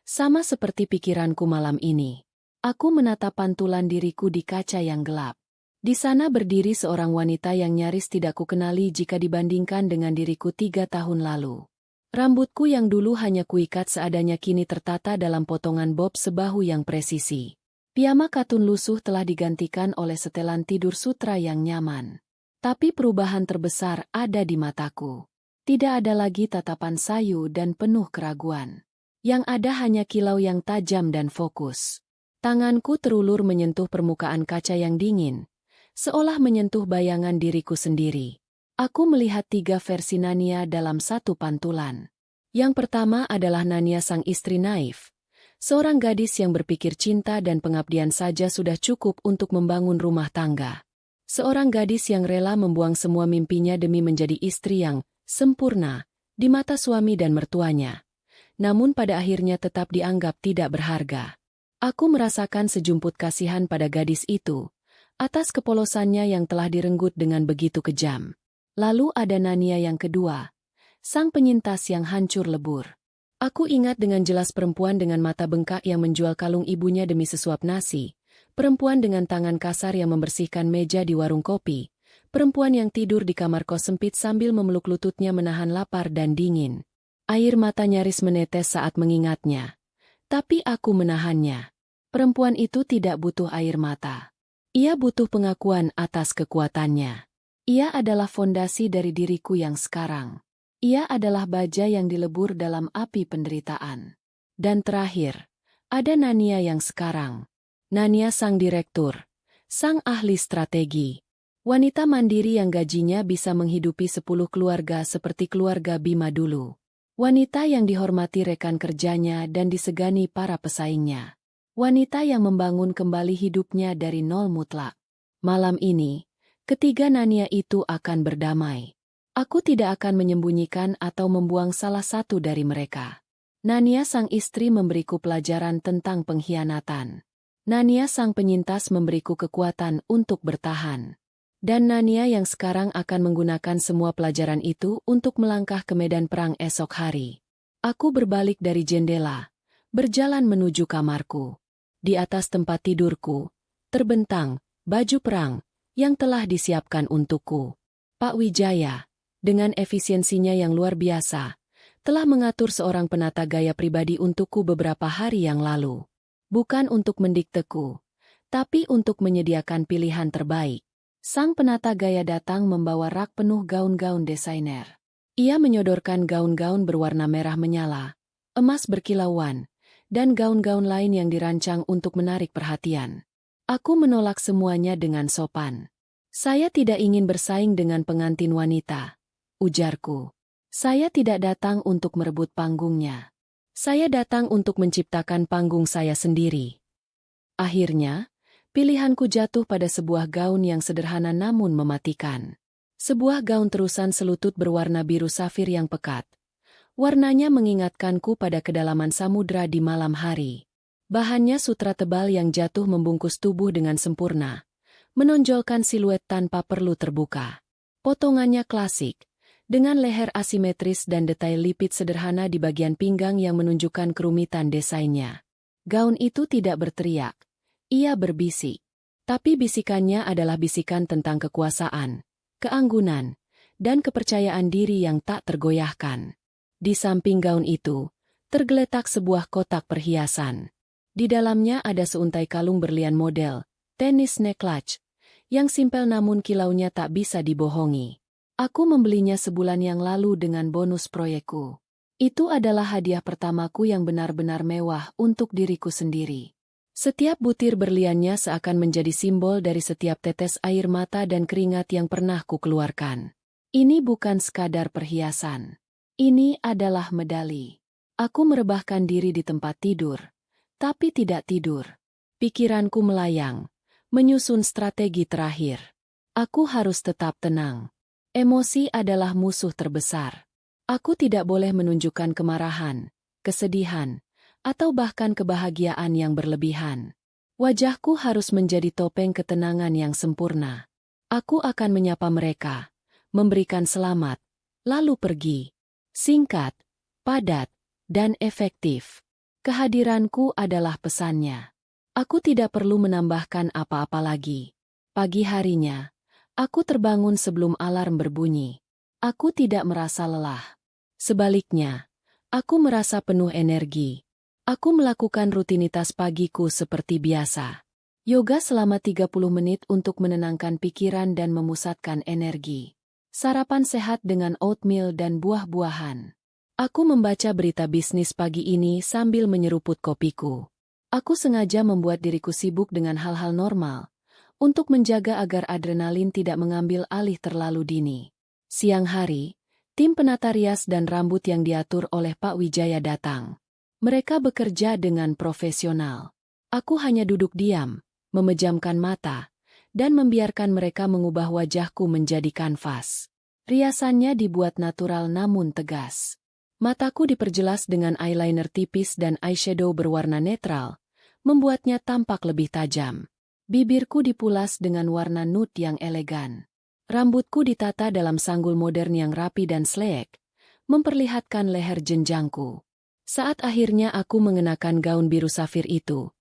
Sama seperti pikiranku malam ini. Aku menatap pantulan diriku di kaca yang gelap. Di sana berdiri seorang wanita yang nyaris tidak kukenali jika dibandingkan dengan diriku 3 tahun lalu. Rambutku yang dulu hanya kuikat seadanya kini tertata dalam potongan bob sebahu yang presisi. Piyama katun lusuh telah digantikan oleh setelan tidur sutra yang nyaman. Tapi perubahan terbesar ada di mataku. Tidak ada lagi tatapan sayu dan penuh keraguan. Yang ada hanya kilau yang tajam dan fokus. Tanganku terulur menyentuh permukaan kaca yang dingin, seolah menyentuh bayangan diriku sendiri. Aku melihat 3 versi Nania dalam satu pantulan. Yang pertama adalah Nania sang istri naif. Seorang gadis yang berpikir cinta dan pengabdian saja sudah cukup untuk membangun rumah tangga. Seorang gadis yang rela membuang semua mimpinya demi menjadi istri yang sempurna di mata suami dan mertuanya. Namun pada akhirnya tetap dianggap tidak berharga. Aku merasakan sejumput kasihan pada gadis itu, atas kepolosannya yang telah direnggut dengan begitu kejam. Lalu ada Nania yang kedua, sang penyintas yang hancur lebur. Aku ingat dengan jelas perempuan dengan mata bengkak yang menjual kalung ibunya demi sesuap nasi, perempuan dengan tangan kasar yang membersihkan meja di warung kopi, perempuan yang tidur di kamar kos sempit sambil memeluk lututnya menahan lapar dan dingin. Air mata nyaris menetes saat mengingatnya. Tapi aku menahannya. Perempuan itu tidak butuh air mata. Ia butuh pengakuan atas kekuatannya. Ia adalah fondasi dari diriku yang sekarang. Ia adalah baja yang dilebur dalam api penderitaan. Dan terakhir, ada Nania yang sekarang. Nania sang direktur, sang ahli strategi. Wanita mandiri yang gajinya bisa menghidupi 10 keluarga seperti keluarga Bima dulu. Wanita yang dihormati rekan kerjanya dan disegani para pesaingnya. Wanita yang membangun kembali hidupnya dari nol mutlak. Malam ini, ketiga Nania itu akan berdamai. Aku tidak akan menyembunyikan atau membuang salah satu dari mereka. Nania sang istri memberiku pelajaran tentang pengkhianatan. Nania sang penyintas memberiku kekuatan untuk bertahan. Dan Nania yang sekarang akan menggunakan semua pelajaran itu untuk melangkah ke medan perang esok hari. Aku berbalik dari jendela, berjalan menuju kamarku. Di atas tempat tidurku, terbentang baju perang yang telah disiapkan untukku. Pak Wijaya, dengan efisiensinya yang luar biasa, telah mengatur seorang penata gaya pribadi untukku beberapa hari yang lalu. Bukan untuk mendikteku, tapi untuk menyediakan pilihan terbaik. Sang penata gaya datang membawa rak penuh gaun-gaun desainer. Ia menyodorkan gaun-gaun berwarna merah menyala, emas berkilauan, dan gaun-gaun lain yang dirancang untuk menarik perhatian. Aku menolak semuanya dengan sopan. Saya tidak ingin bersaing dengan pengantin wanita, ujarku. Saya tidak datang untuk merebut panggungnya. Saya datang untuk menciptakan panggung saya sendiri. Akhirnya, pilihanku jatuh pada sebuah gaun yang sederhana namun mematikan. Sebuah gaun terusan selutut berwarna biru safir yang pekat. Warnanya mengingatkanku pada kedalaman samudra di malam hari. Bahannya sutra tebal yang jatuh membungkus tubuh dengan sempurna, menonjolkan siluet tanpa perlu terbuka. Potongannya klasik, dengan leher asimetris dan detail lipit sederhana di bagian pinggang yang menunjukkan kerumitan desainnya. Gaun itu tidak berteriak. Ia berbisik, tapi bisikannya adalah bisikan tentang kekuasaan, keanggunan, dan kepercayaan diri yang tak tergoyahkan. Di samping gaun itu, tergeletak sebuah kotak perhiasan. Di dalamnya ada seuntai kalung berlian model, tenis necklace, yang simpel namun kilaunya tak bisa dibohongi. Aku membelinya sebulan yang lalu dengan bonus proyekku. Itu adalah hadiah pertamaku yang benar-benar mewah untuk diriku sendiri. Setiap butir berliannya seakan menjadi simbol dari setiap tetes air mata dan keringat yang pernah kukeluarkan. Ini bukan sekadar perhiasan. Ini adalah medali. Aku merebahkan diri di tempat tidur, tapi tidak tidur. Pikiranku melayang, menyusun strategi terakhir. Aku harus tetap tenang. Emosi adalah musuh terbesar. Aku tidak boleh menunjukkan kemarahan, kesedihan, atau bahkan kebahagiaan yang berlebihan. Wajahku harus menjadi topeng ketenangan yang sempurna. Aku akan menyapa mereka, memberikan selamat, lalu pergi. Singkat, padat, dan efektif. Kehadiranku adalah pesannya. Aku tidak perlu menambahkan apa-apa lagi. Pagi harinya, aku terbangun sebelum alarm berbunyi. Aku tidak merasa lelah. Sebaliknya, aku merasa penuh energi. Aku melakukan rutinitas pagiku seperti biasa. Yoga selama 30 menit untuk menenangkan pikiran dan memusatkan energi. Sarapan sehat dengan oatmeal dan buah-buahan. Aku membaca berita bisnis pagi ini sambil menyeruput kopiku. Aku sengaja membuat diriku sibuk dengan hal-hal normal, untuk menjaga agar adrenalin tidak mengambil alih terlalu dini. Siang hari, tim penata rias dan rambut yang diatur oleh Pak Wijaya datang. Mereka bekerja dengan profesional. Aku hanya duduk diam, memejamkan mata, dan membiarkan mereka mengubah wajahku menjadi kanvas. Riasannya dibuat natural namun tegas. Mataku diperjelas dengan eyeliner tipis dan eyeshadow berwarna netral, membuatnya tampak lebih tajam. Bibirku dipulas dengan warna nude yang elegan. Rambutku ditata dalam sanggul modern yang rapi dan sleek, memperlihatkan leher jenjangku. Saat akhirnya aku mengenakan gaun biru safir itu,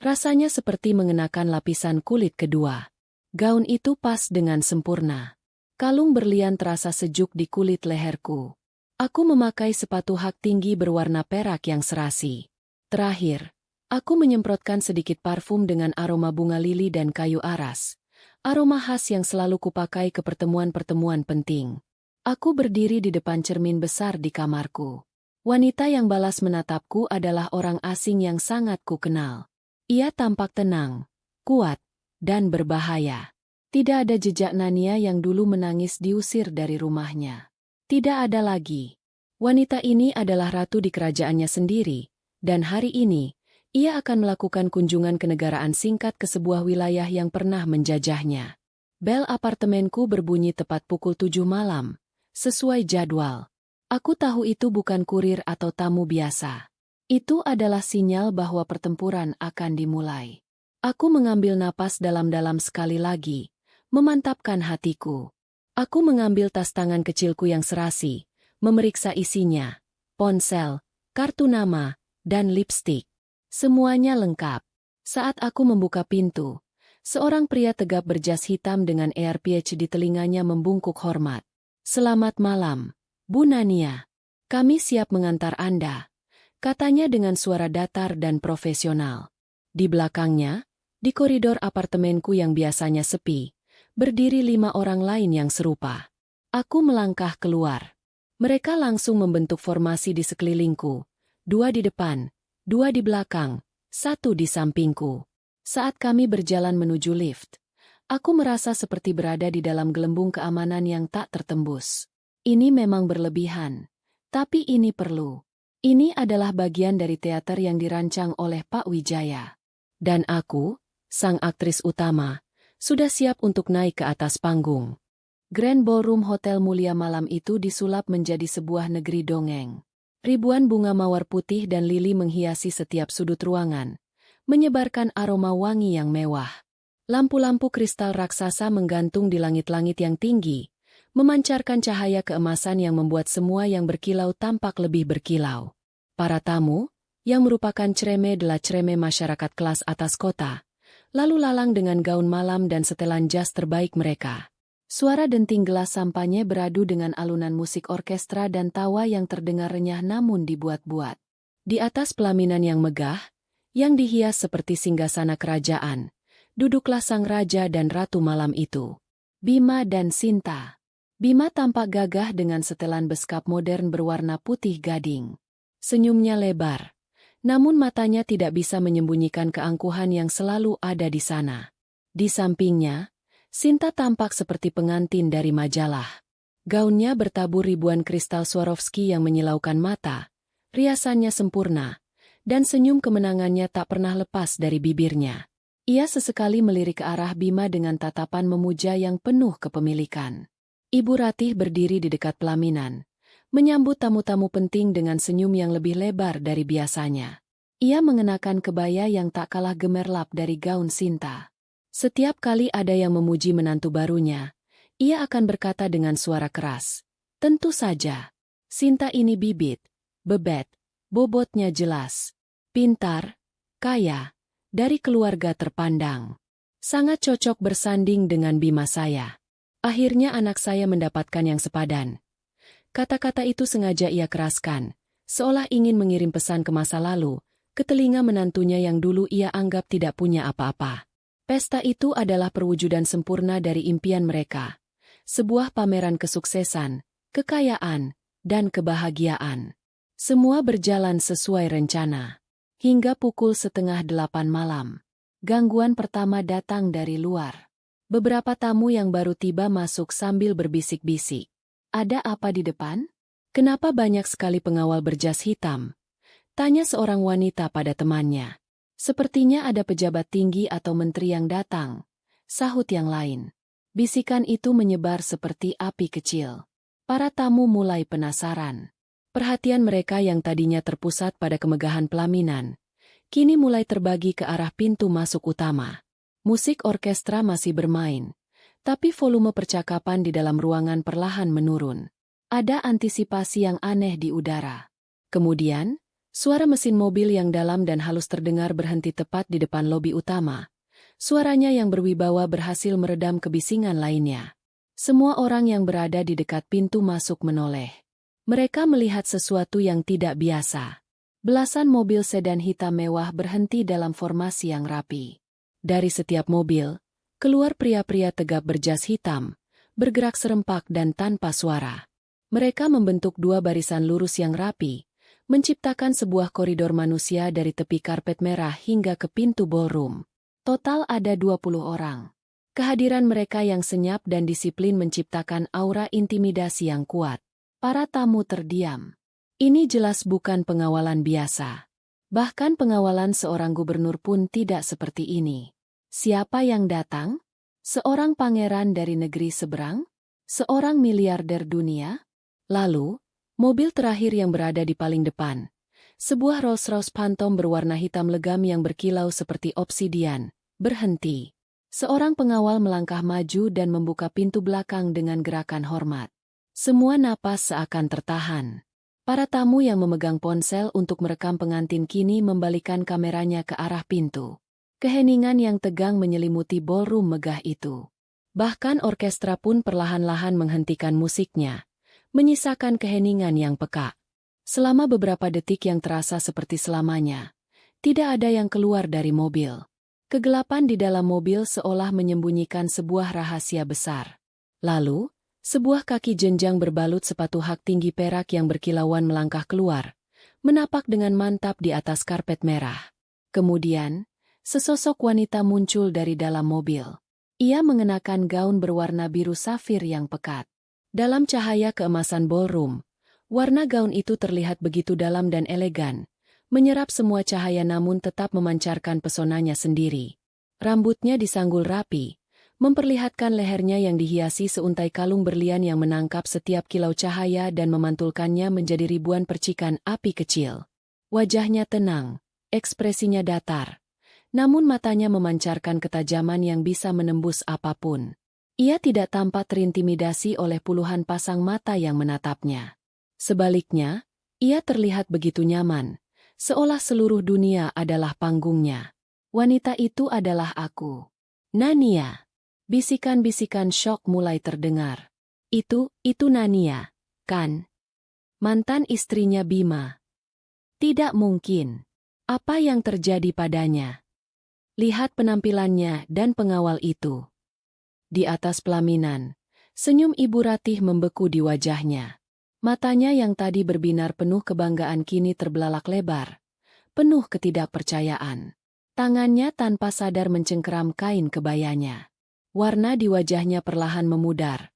rasanya seperti mengenakan lapisan kulit kedua. Gaun itu pas dengan sempurna. Kalung berlian terasa sejuk di kulit leherku. Aku memakai sepatu hak tinggi berwarna perak yang serasi. Terakhir, aku menyemprotkan sedikit parfum dengan aroma bunga lili dan kayu aras. Aroma khas yang selalu kupakai ke pertemuan-pertemuan penting. Aku berdiri di depan cermin besar di kamarku. Wanita yang balas menatapku adalah orang asing yang sangat kukenal. Ia tampak tenang, kuat, dan berbahaya. Tidak ada jejak Nania yang dulu menangis diusir dari rumahnya. Tidak ada lagi. Wanita ini adalah ratu di kerajaannya sendiri, dan hari ini, ia akan melakukan kunjungan kenegaraan singkat ke sebuah wilayah yang pernah menjajahnya. Bel apartemenku berbunyi tepat pukul 7 malam, sesuai jadwal. Aku tahu itu bukan kurir atau tamu biasa. Itu adalah sinyal bahwa pertempuran akan dimulai. Aku mengambil napas dalam-dalam sekali lagi, memantapkan hatiku. Aku mengambil tas tangan kecilku yang serasi, memeriksa isinya, ponsel, kartu nama, dan lipstik. Semuanya lengkap. Saat aku membuka pintu, seorang pria tegap berjas hitam dengan earpiece di telinganya membungkuk hormat. "Selamat malam, Bu Nania. Kami siap mengantar Anda," katanya dengan suara datar dan profesional. Di belakangnya, di koridor apartemenku yang biasanya sepi, berdiri 5 orang lain yang serupa. Aku melangkah keluar. Mereka langsung membentuk formasi di sekelilingku, 2 di depan, 2 di belakang, 1 di sampingku. Saat kami berjalan menuju lift, aku merasa seperti berada di dalam gelembung keamanan yang tak tertembus. Ini memang berlebihan, tapi ini perlu. Ini adalah bagian dari teater yang dirancang oleh Pak Wijaya. Dan aku, sang aktris utama, sudah siap untuk naik ke atas panggung. Grand Ballroom Hotel Mulia malam itu disulap menjadi sebuah negeri dongeng. Ribuan bunga mawar putih dan lili menghiasi setiap sudut ruangan, menyebarkan aroma wangi yang mewah. Lampu-lampu kristal raksasa menggantung di langit-langit yang tinggi, memancarkan cahaya keemasan yang membuat semua yang berkilau tampak lebih berkilau. Para tamu, yang merupakan creme de la creme masyarakat kelas atas kota, lalu lalang dengan gaun malam dan setelan jas terbaik mereka. Suara denting gelas sampanye beradu dengan alunan musik orkestra dan tawa yang terdengar renyah namun dibuat-buat. Di atas pelaminan yang megah, yang dihias seperti singgasana kerajaan, duduklah sang raja dan ratu malam itu. Bima dan Sinta. Bima tampak gagah dengan setelan beskap modern berwarna putih gading. Senyumnya lebar, Namun matanya tidak bisa menyembunyikan keangkuhan yang selalu ada di sana. Di sampingnya, Sinta tampak seperti pengantin dari majalah. Gaunnya bertabur ribuan kristal Swarovski yang menyilaukan mata, riasannya sempurna, dan senyum kemenangannya tak pernah lepas dari bibirnya. Ia sesekali melirik ke arah Bima dengan tatapan memuja yang penuh kepemilikan. Ibu Ratih berdiri di dekat pelaminan, menyambut tamu-tamu penting dengan senyum yang lebih lebar dari biasanya. Ia mengenakan kebaya yang tak kalah gemerlap dari gaun Sinta. Setiap kali ada yang memuji menantu barunya, ia akan berkata dengan suara keras, "Tentu saja, Sinta ini bibit, bebet, bobotnya jelas, pintar, kaya, dari keluarga terpandang. Sangat cocok bersanding dengan Bima saya. Akhirnya anak saya mendapatkan yang sepadan." Kata-kata itu sengaja ia keraskan, seolah ingin mengirim pesan ke masa lalu, ke telinga menantunya yang dulu ia anggap tidak punya apa-apa. Pesta itu adalah perwujudan sempurna dari impian mereka. Sebuah pameran kesuksesan, kekayaan, dan kebahagiaan. Semua berjalan sesuai rencana. Hingga pukul 7:30 malam, gangguan pertama datang dari luar. Beberapa tamu yang baru tiba masuk sambil berbisik-bisik. "Ada apa di depan? Kenapa banyak sekali pengawal berjas hitam?" tanya seorang wanita pada temannya. "Sepertinya ada pejabat tinggi atau menteri yang datang," sahut yang lain. Bisikan itu menyebar seperti api kecil. Para tamu mulai penasaran. Perhatian mereka yang tadinya terpusat pada kemegahan pelaminan, kini mulai terbagi ke arah pintu masuk utama. Musik orkestra masih bermain, tapi volume percakapan di dalam ruangan perlahan menurun. Ada antisipasi yang aneh di udara. Kemudian, suara mesin mobil yang dalam dan halus terdengar berhenti tepat di depan lobi utama. Suaranya yang berwibawa berhasil meredam kebisingan lainnya. Semua orang yang berada di dekat pintu masuk menoleh. Mereka melihat sesuatu yang tidak biasa. Belasan mobil sedan hitam mewah berhenti dalam formasi yang rapi. Dari setiap mobil, keluar pria-pria tegap berjas hitam, bergerak serempak dan tanpa suara. Mereka membentuk dua barisan lurus yang rapi, menciptakan sebuah koridor manusia dari tepi karpet merah hingga ke pintu ballroom. Total ada 20 orang. Kehadiran mereka yang senyap dan disiplin menciptakan aura intimidasi yang kuat. Para tamu terdiam. Ini jelas bukan pengawalan biasa. Bahkan pengawalan seorang gubernur pun tidak seperti ini. Siapa yang datang? Seorang pangeran dari negeri seberang? Seorang miliarder dunia? Lalu, mobil terakhir yang berada di paling depan. Sebuah Rolls-Royce Phantom berwarna hitam legam yang berkilau seperti obsidian, berhenti. Seorang pengawal melangkah maju dan membuka pintu belakang dengan gerakan hormat. Semua napas seakan tertahan. Para tamu yang memegang ponsel untuk merekam pengantin kini membalikan kameranya ke arah pintu. Keheningan yang tegang menyelimuti ballroom megah itu. Bahkan orkestra pun perlahan-lahan menghentikan musiknya, menyisakan keheningan yang peka. Selama beberapa detik yang terasa seperti selamanya, tidak ada yang keluar dari mobil. Kegelapan di dalam mobil seolah menyembunyikan sebuah rahasia besar. Lalu, sebuah kaki jenjang berbalut sepatu hak tinggi perak yang berkilauan melangkah keluar, menapak dengan mantap di atas karpet merah. Kemudian, sesosok wanita muncul dari dalam mobil. Ia mengenakan gaun berwarna biru safir yang pekat. Dalam cahaya keemasan ballroom, warna gaun itu terlihat begitu dalam dan elegan, menyerap semua cahaya namun tetap memancarkan pesonanya sendiri. Rambutnya disanggul rapi, memperlihatkan lehernya yang dihiasi seuntai kalung berlian yang menangkap setiap kilau cahaya dan memantulkannya menjadi ribuan percikan api kecil. Wajahnya tenang, ekspresinya datar, namun matanya memancarkan ketajaman yang bisa menembus apapun. Ia tidak tampak terintimidasi oleh puluhan pasang mata yang menatapnya. Sebaliknya, ia terlihat begitu nyaman, seolah seluruh dunia adalah panggungnya. "Wanita itu adalah aku, Nania." Bisikan-bisikan syok mulai terdengar. Itu Nania, kan? Mantan istrinya Bima. Tidak mungkin. Apa yang terjadi padanya? Lihat penampilannya dan pengawal itu. Di atas pelaminan, senyum Ibu Ratih membeku di wajahnya. Matanya yang tadi berbinar penuh kebanggaan kini terbelalak lebar, penuh ketidakpercayaan. Tangannya tanpa sadar mencengkeram kain kebayanya. Warna di wajahnya perlahan memudar,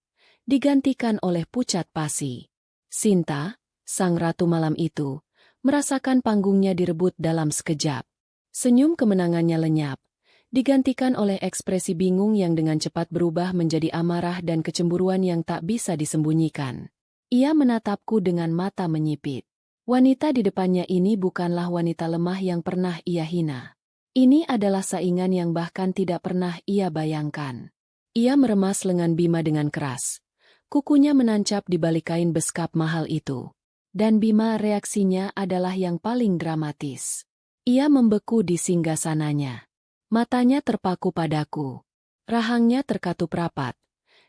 digantikan oleh pucat pasi. Sinta, sang ratu malam itu, merasakan panggungnya direbut dalam sekejap. Senyum kemenangannya lenyap, digantikan oleh ekspresi bingung yang dengan cepat berubah menjadi amarah dan kecemburuan yang tak bisa disembunyikan. Ia menatapku dengan mata menyipit. Wanita di depannya ini bukanlah wanita lemah yang pernah ia hina. Ini adalah saingan yang bahkan tidak pernah ia bayangkan. Ia meremas lengan Bima dengan keras. Kukunya menancap di balik kain beskap mahal itu. Dan Bima reaksinya adalah yang paling dramatis. Ia membeku di singgasananya. Matanya terpaku padaku. Rahangnya terkatup rapat.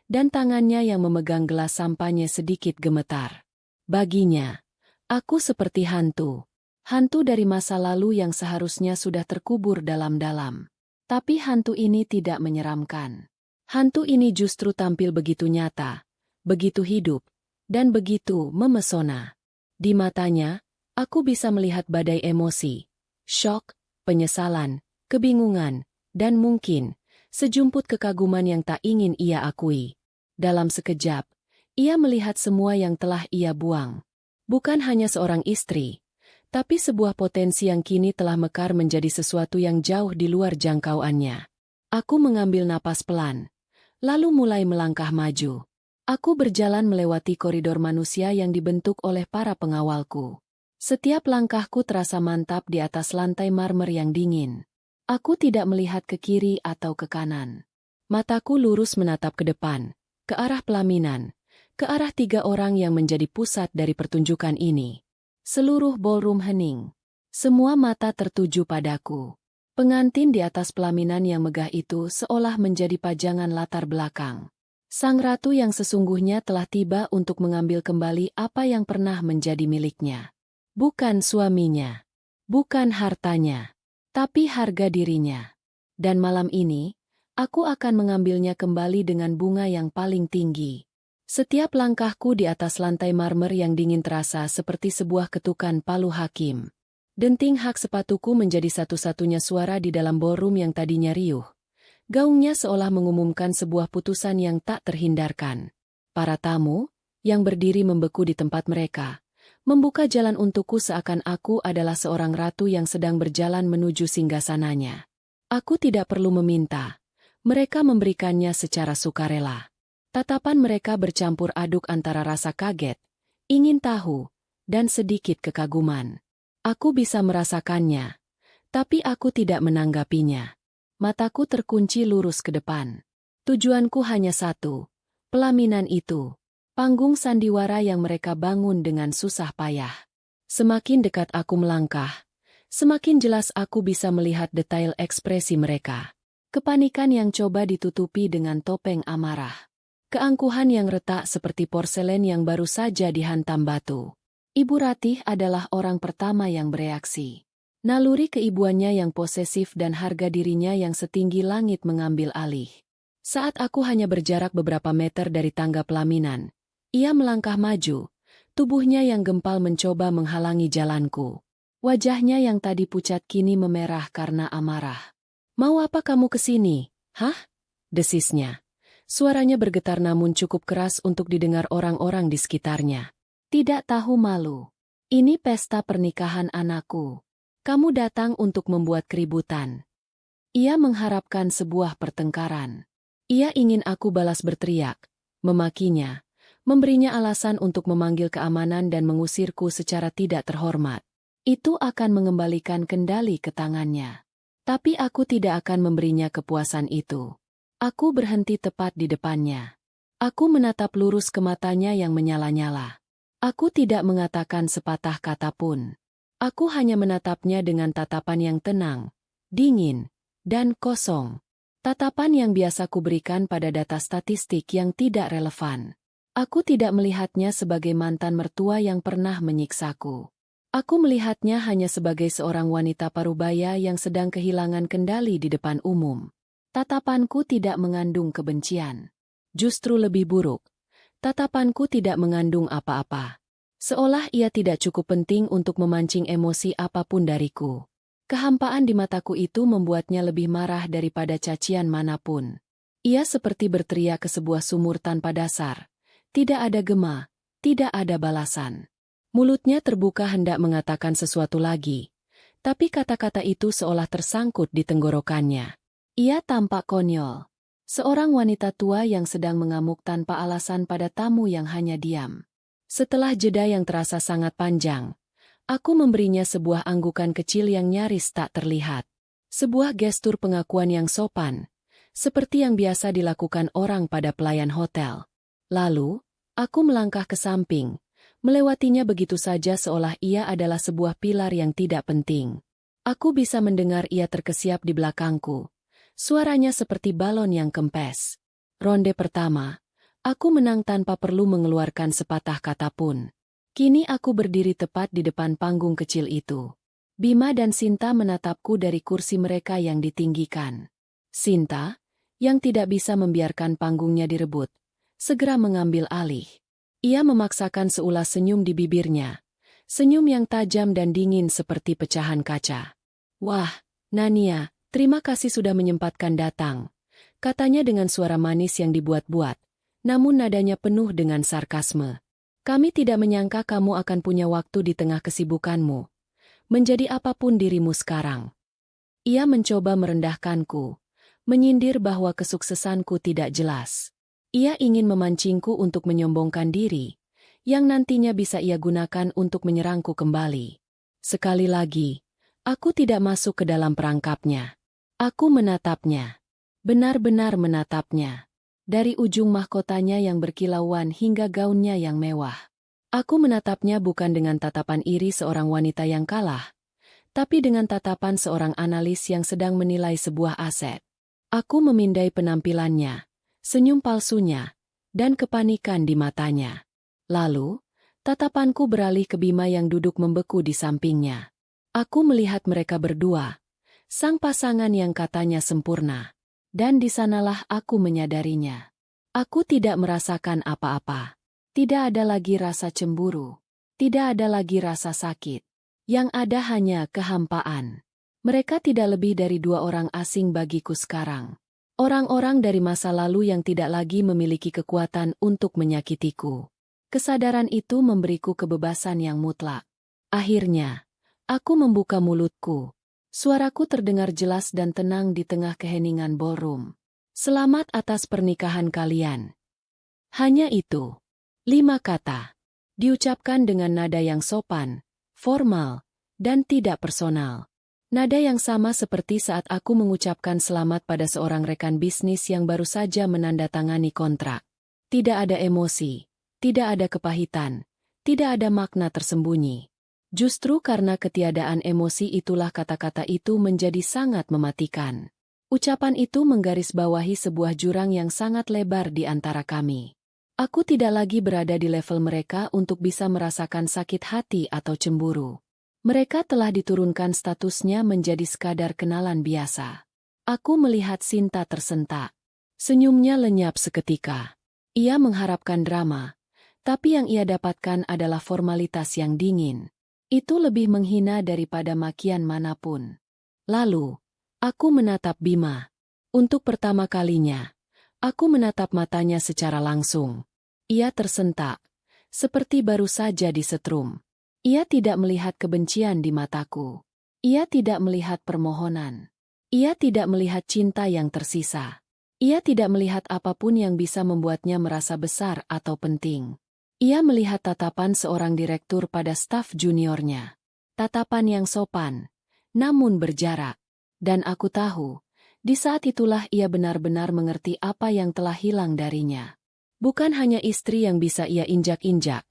Dan tangannya yang memegang gelas sampahnya sedikit gemetar. Baginya, aku seperti hantu. Hantu dari masa lalu yang seharusnya sudah terkubur dalam-dalam. Tapi hantu ini tidak menyeramkan. Hantu ini justru tampil begitu nyata, begitu hidup, dan begitu memesona. Di matanya, aku bisa melihat badai emosi, syok, penyesalan, kebingungan, dan mungkin sejumput kekaguman yang tak ingin ia akui. Dalam sekejap, ia melihat semua yang telah ia buang. Bukan hanya seorang istri, tapi sebuah potensi yang kini telah mekar menjadi sesuatu yang jauh di luar jangkauannya. Aku mengambil napas pelan, lalu mulai melangkah maju. Aku berjalan melewati koridor manusia yang dibentuk oleh para pengawalku. Setiap langkahku terasa mantap di atas lantai marmer yang dingin. Aku tidak melihat ke kiri atau ke kanan. Mataku lurus menatap ke depan, ke arah pelaminan, ke arah 3 orang yang menjadi pusat dari pertunjukan ini. Seluruh ballroom hening. Semua mata tertuju padaku. Pengantin di atas pelaminan yang megah itu seolah menjadi pajangan latar belakang. Sang ratu yang sesungguhnya telah tiba untuk mengambil kembali apa yang pernah menjadi miliknya. Bukan suaminya, bukan hartanya, tapi harga dirinya. Dan malam ini, aku akan mengambilnya kembali dengan bunga yang paling tinggi. Setiap langkahku di atas lantai marmer yang dingin terasa seperti sebuah ketukan palu hakim. Denting hak sepatuku menjadi satu-satunya suara di dalam ballroom yang tadinya riuh. Gaungnya seolah mengumumkan sebuah putusan yang tak terhindarkan. Para tamu, yang berdiri membeku di tempat mereka, membuka jalan untukku seakan aku adalah seorang ratu yang sedang berjalan menuju singgasananya. Aku tidak perlu meminta. Mereka memberikannya secara sukarela. Tatapan mereka bercampur aduk antara rasa kaget, ingin tahu, dan sedikit kekaguman. Aku bisa merasakannya, tapi aku tidak menanggapinya. Mataku terkunci lurus ke depan. Tujuanku hanya satu, pelaminan itu. Panggung sandiwara yang mereka bangun dengan susah payah. Semakin dekat aku melangkah, semakin jelas aku bisa melihat detail ekspresi mereka. Kepanikan yang coba ditutupi dengan topeng amarah. Keangkuhan yang retak seperti porselen yang baru saja dihantam batu. Ibu Ratih adalah orang pertama yang bereaksi. Naluri keibuannya yang posesif dan harga dirinya yang setinggi langit mengambil alih. Saat aku hanya berjarak beberapa meter dari tangga pelaminan, ia melangkah maju, tubuhnya yang gempal mencoba menghalangi jalanku. Wajahnya yang tadi pucat kini memerah karena amarah. "Mau apa kamu kesini? Hah?" desisnya. Suaranya bergetar namun cukup keras untuk didengar orang-orang di sekitarnya. "Tidak tahu malu. Ini pesta pernikahan anakku. Kamu datang untuk membuat keributan." Ia mengharapkan sebuah pertengkaran. Ia ingin aku balas berteriak, memakinya, memberinya alasan untuk memanggil keamanan dan mengusirku secara tidak terhormat. Itu akan mengembalikan kendali ke tangannya. Tapi aku tidak akan memberinya kepuasan itu. Aku berhenti tepat di depannya. Aku menatap lurus ke matanya yang menyala-nyala. Aku tidak mengatakan sepatah kata pun. Aku hanya menatapnya dengan tatapan yang tenang, dingin, dan kosong. Tatapan yang biasa kuberikan pada data statistik yang tidak relevan. Aku tidak melihatnya sebagai mantan mertua yang pernah menyiksaku. Aku melihatnya hanya sebagai seorang wanita parubaya yang sedang kehilangan kendali di depan umum. Tatapanku tidak mengandung kebencian. Justru lebih buruk. Tatapanku tidak mengandung apa-apa. Seolah ia tidak cukup penting untuk memancing emosi apapun dariku. Kehampaan di mataku itu membuatnya lebih marah daripada cacian manapun. Ia seperti berteriak ke sebuah sumur tanpa dasar. Tidak ada gema, tidak ada balasan. Mulutnya terbuka hendak mengatakan sesuatu lagi. Tapi kata-kata itu seolah tersangkut di tenggorokannya. Ia tampak konyol. Seorang wanita tua yang sedang mengamuk tanpa alasan pada tamu yang hanya diam. Setelah jeda yang terasa sangat panjang, aku memberinya sebuah anggukan kecil yang nyaris tak terlihat. Sebuah gestur pengakuan yang sopan, seperti yang biasa dilakukan orang pada pelayan hotel. Lalu, aku melangkah ke samping, melewatinya begitu saja seolah ia adalah sebuah pilar yang tidak penting. Aku bisa mendengar ia terkesiap di belakangku. Suaranya seperti balon yang kempes. Ronde pertama. Aku menang tanpa perlu mengeluarkan sepatah kata pun. Kini aku berdiri tepat di depan panggung kecil itu. Bima dan Sinta menatapku dari kursi mereka yang ditinggikan. Sinta, yang tidak bisa membiarkan panggungnya direbut, segera mengambil alih. Ia memaksakan seulas senyum di bibirnya. Senyum yang tajam dan dingin seperti pecahan kaca. "Wah, Nania, terima kasih sudah menyempatkan datang," katanya dengan suara manis yang dibuat-buat. Namun nadanya penuh dengan sarkasme. "Kami tidak menyangka kamu akan punya waktu di tengah kesibukanmu. Menjadi apapun dirimu sekarang." Ia mencoba merendahkanku, menyindir bahwa kesuksesanku tidak jelas. Ia ingin memancingku untuk menyombongkan diri, yang nantinya bisa ia gunakan untuk menyerangku kembali. Sekali lagi, aku tidak masuk ke dalam perangkapnya. Aku menatapnya. Benar-benar menatapnya. Dari ujung mahkotanya yang berkilauan hingga gaunnya yang mewah. Aku menatapnya bukan dengan tatapan iri seorang wanita yang kalah, tapi dengan tatapan seorang analis yang sedang menilai sebuah aset. Aku memindai penampilannya, senyum palsunya, dan kepanikan di matanya. Lalu, tatapanku beralih ke Bima yang duduk membeku di sampingnya. Aku melihat mereka berdua, sang pasangan yang katanya sempurna. Dan di sanalah aku menyadarinya. Aku tidak merasakan apa-apa. Tidak ada lagi rasa cemburu. Tidak ada lagi rasa sakit. Yang ada hanya kehampaan. Mereka tidak lebih dari dua orang asing bagiku sekarang. Orang-orang dari masa lalu yang tidak lagi memiliki kekuatan untuk menyakitiku. Kesadaran itu memberiku kebebasan yang mutlak. Akhirnya, aku membuka mulutku. Suaraku terdengar jelas dan tenang di tengah keheningan ballroom. "Selamat atas pernikahan kalian." Hanya itu. 5 kata. Diucapkan dengan nada yang sopan, formal, dan tidak personal. Nada yang sama seperti saat aku mengucapkan selamat pada seorang rekan bisnis yang baru saja menandatangani kontrak. Tidak ada emosi, tidak ada kepahitan, tidak ada makna tersembunyi. Justru karena ketiadaan emosi itulah kata-kata itu menjadi sangat mematikan. Ucapan itu menggarisbawahi sebuah jurang yang sangat lebar di antara kami. Aku tidak lagi berada di level mereka untuk bisa merasakan sakit hati atau cemburu. Mereka telah diturunkan statusnya menjadi sekadar kenalan biasa. Aku melihat Sinta tersentak. Senyumnya lenyap seketika. Ia mengharapkan drama, tapi yang ia dapatkan adalah formalitas yang dingin. Itu lebih menghina daripada makian manapun. Lalu, aku menatap Bima. Untuk pertama kalinya, aku menatap matanya secara langsung. Ia tersentak, seperti baru saja disetrum. Ia tidak melihat kebencian di mataku. Ia tidak melihat permohonan. Ia tidak melihat cinta yang tersisa. Ia tidak melihat apapun yang bisa membuatnya merasa besar atau penting. Ia melihat tatapan seorang direktur pada staf juniornya. Tatapan yang sopan, namun berjarak. Dan aku tahu, di saat itulah ia benar-benar mengerti apa yang telah hilang darinya. Bukan hanya istri yang bisa ia injak-injak,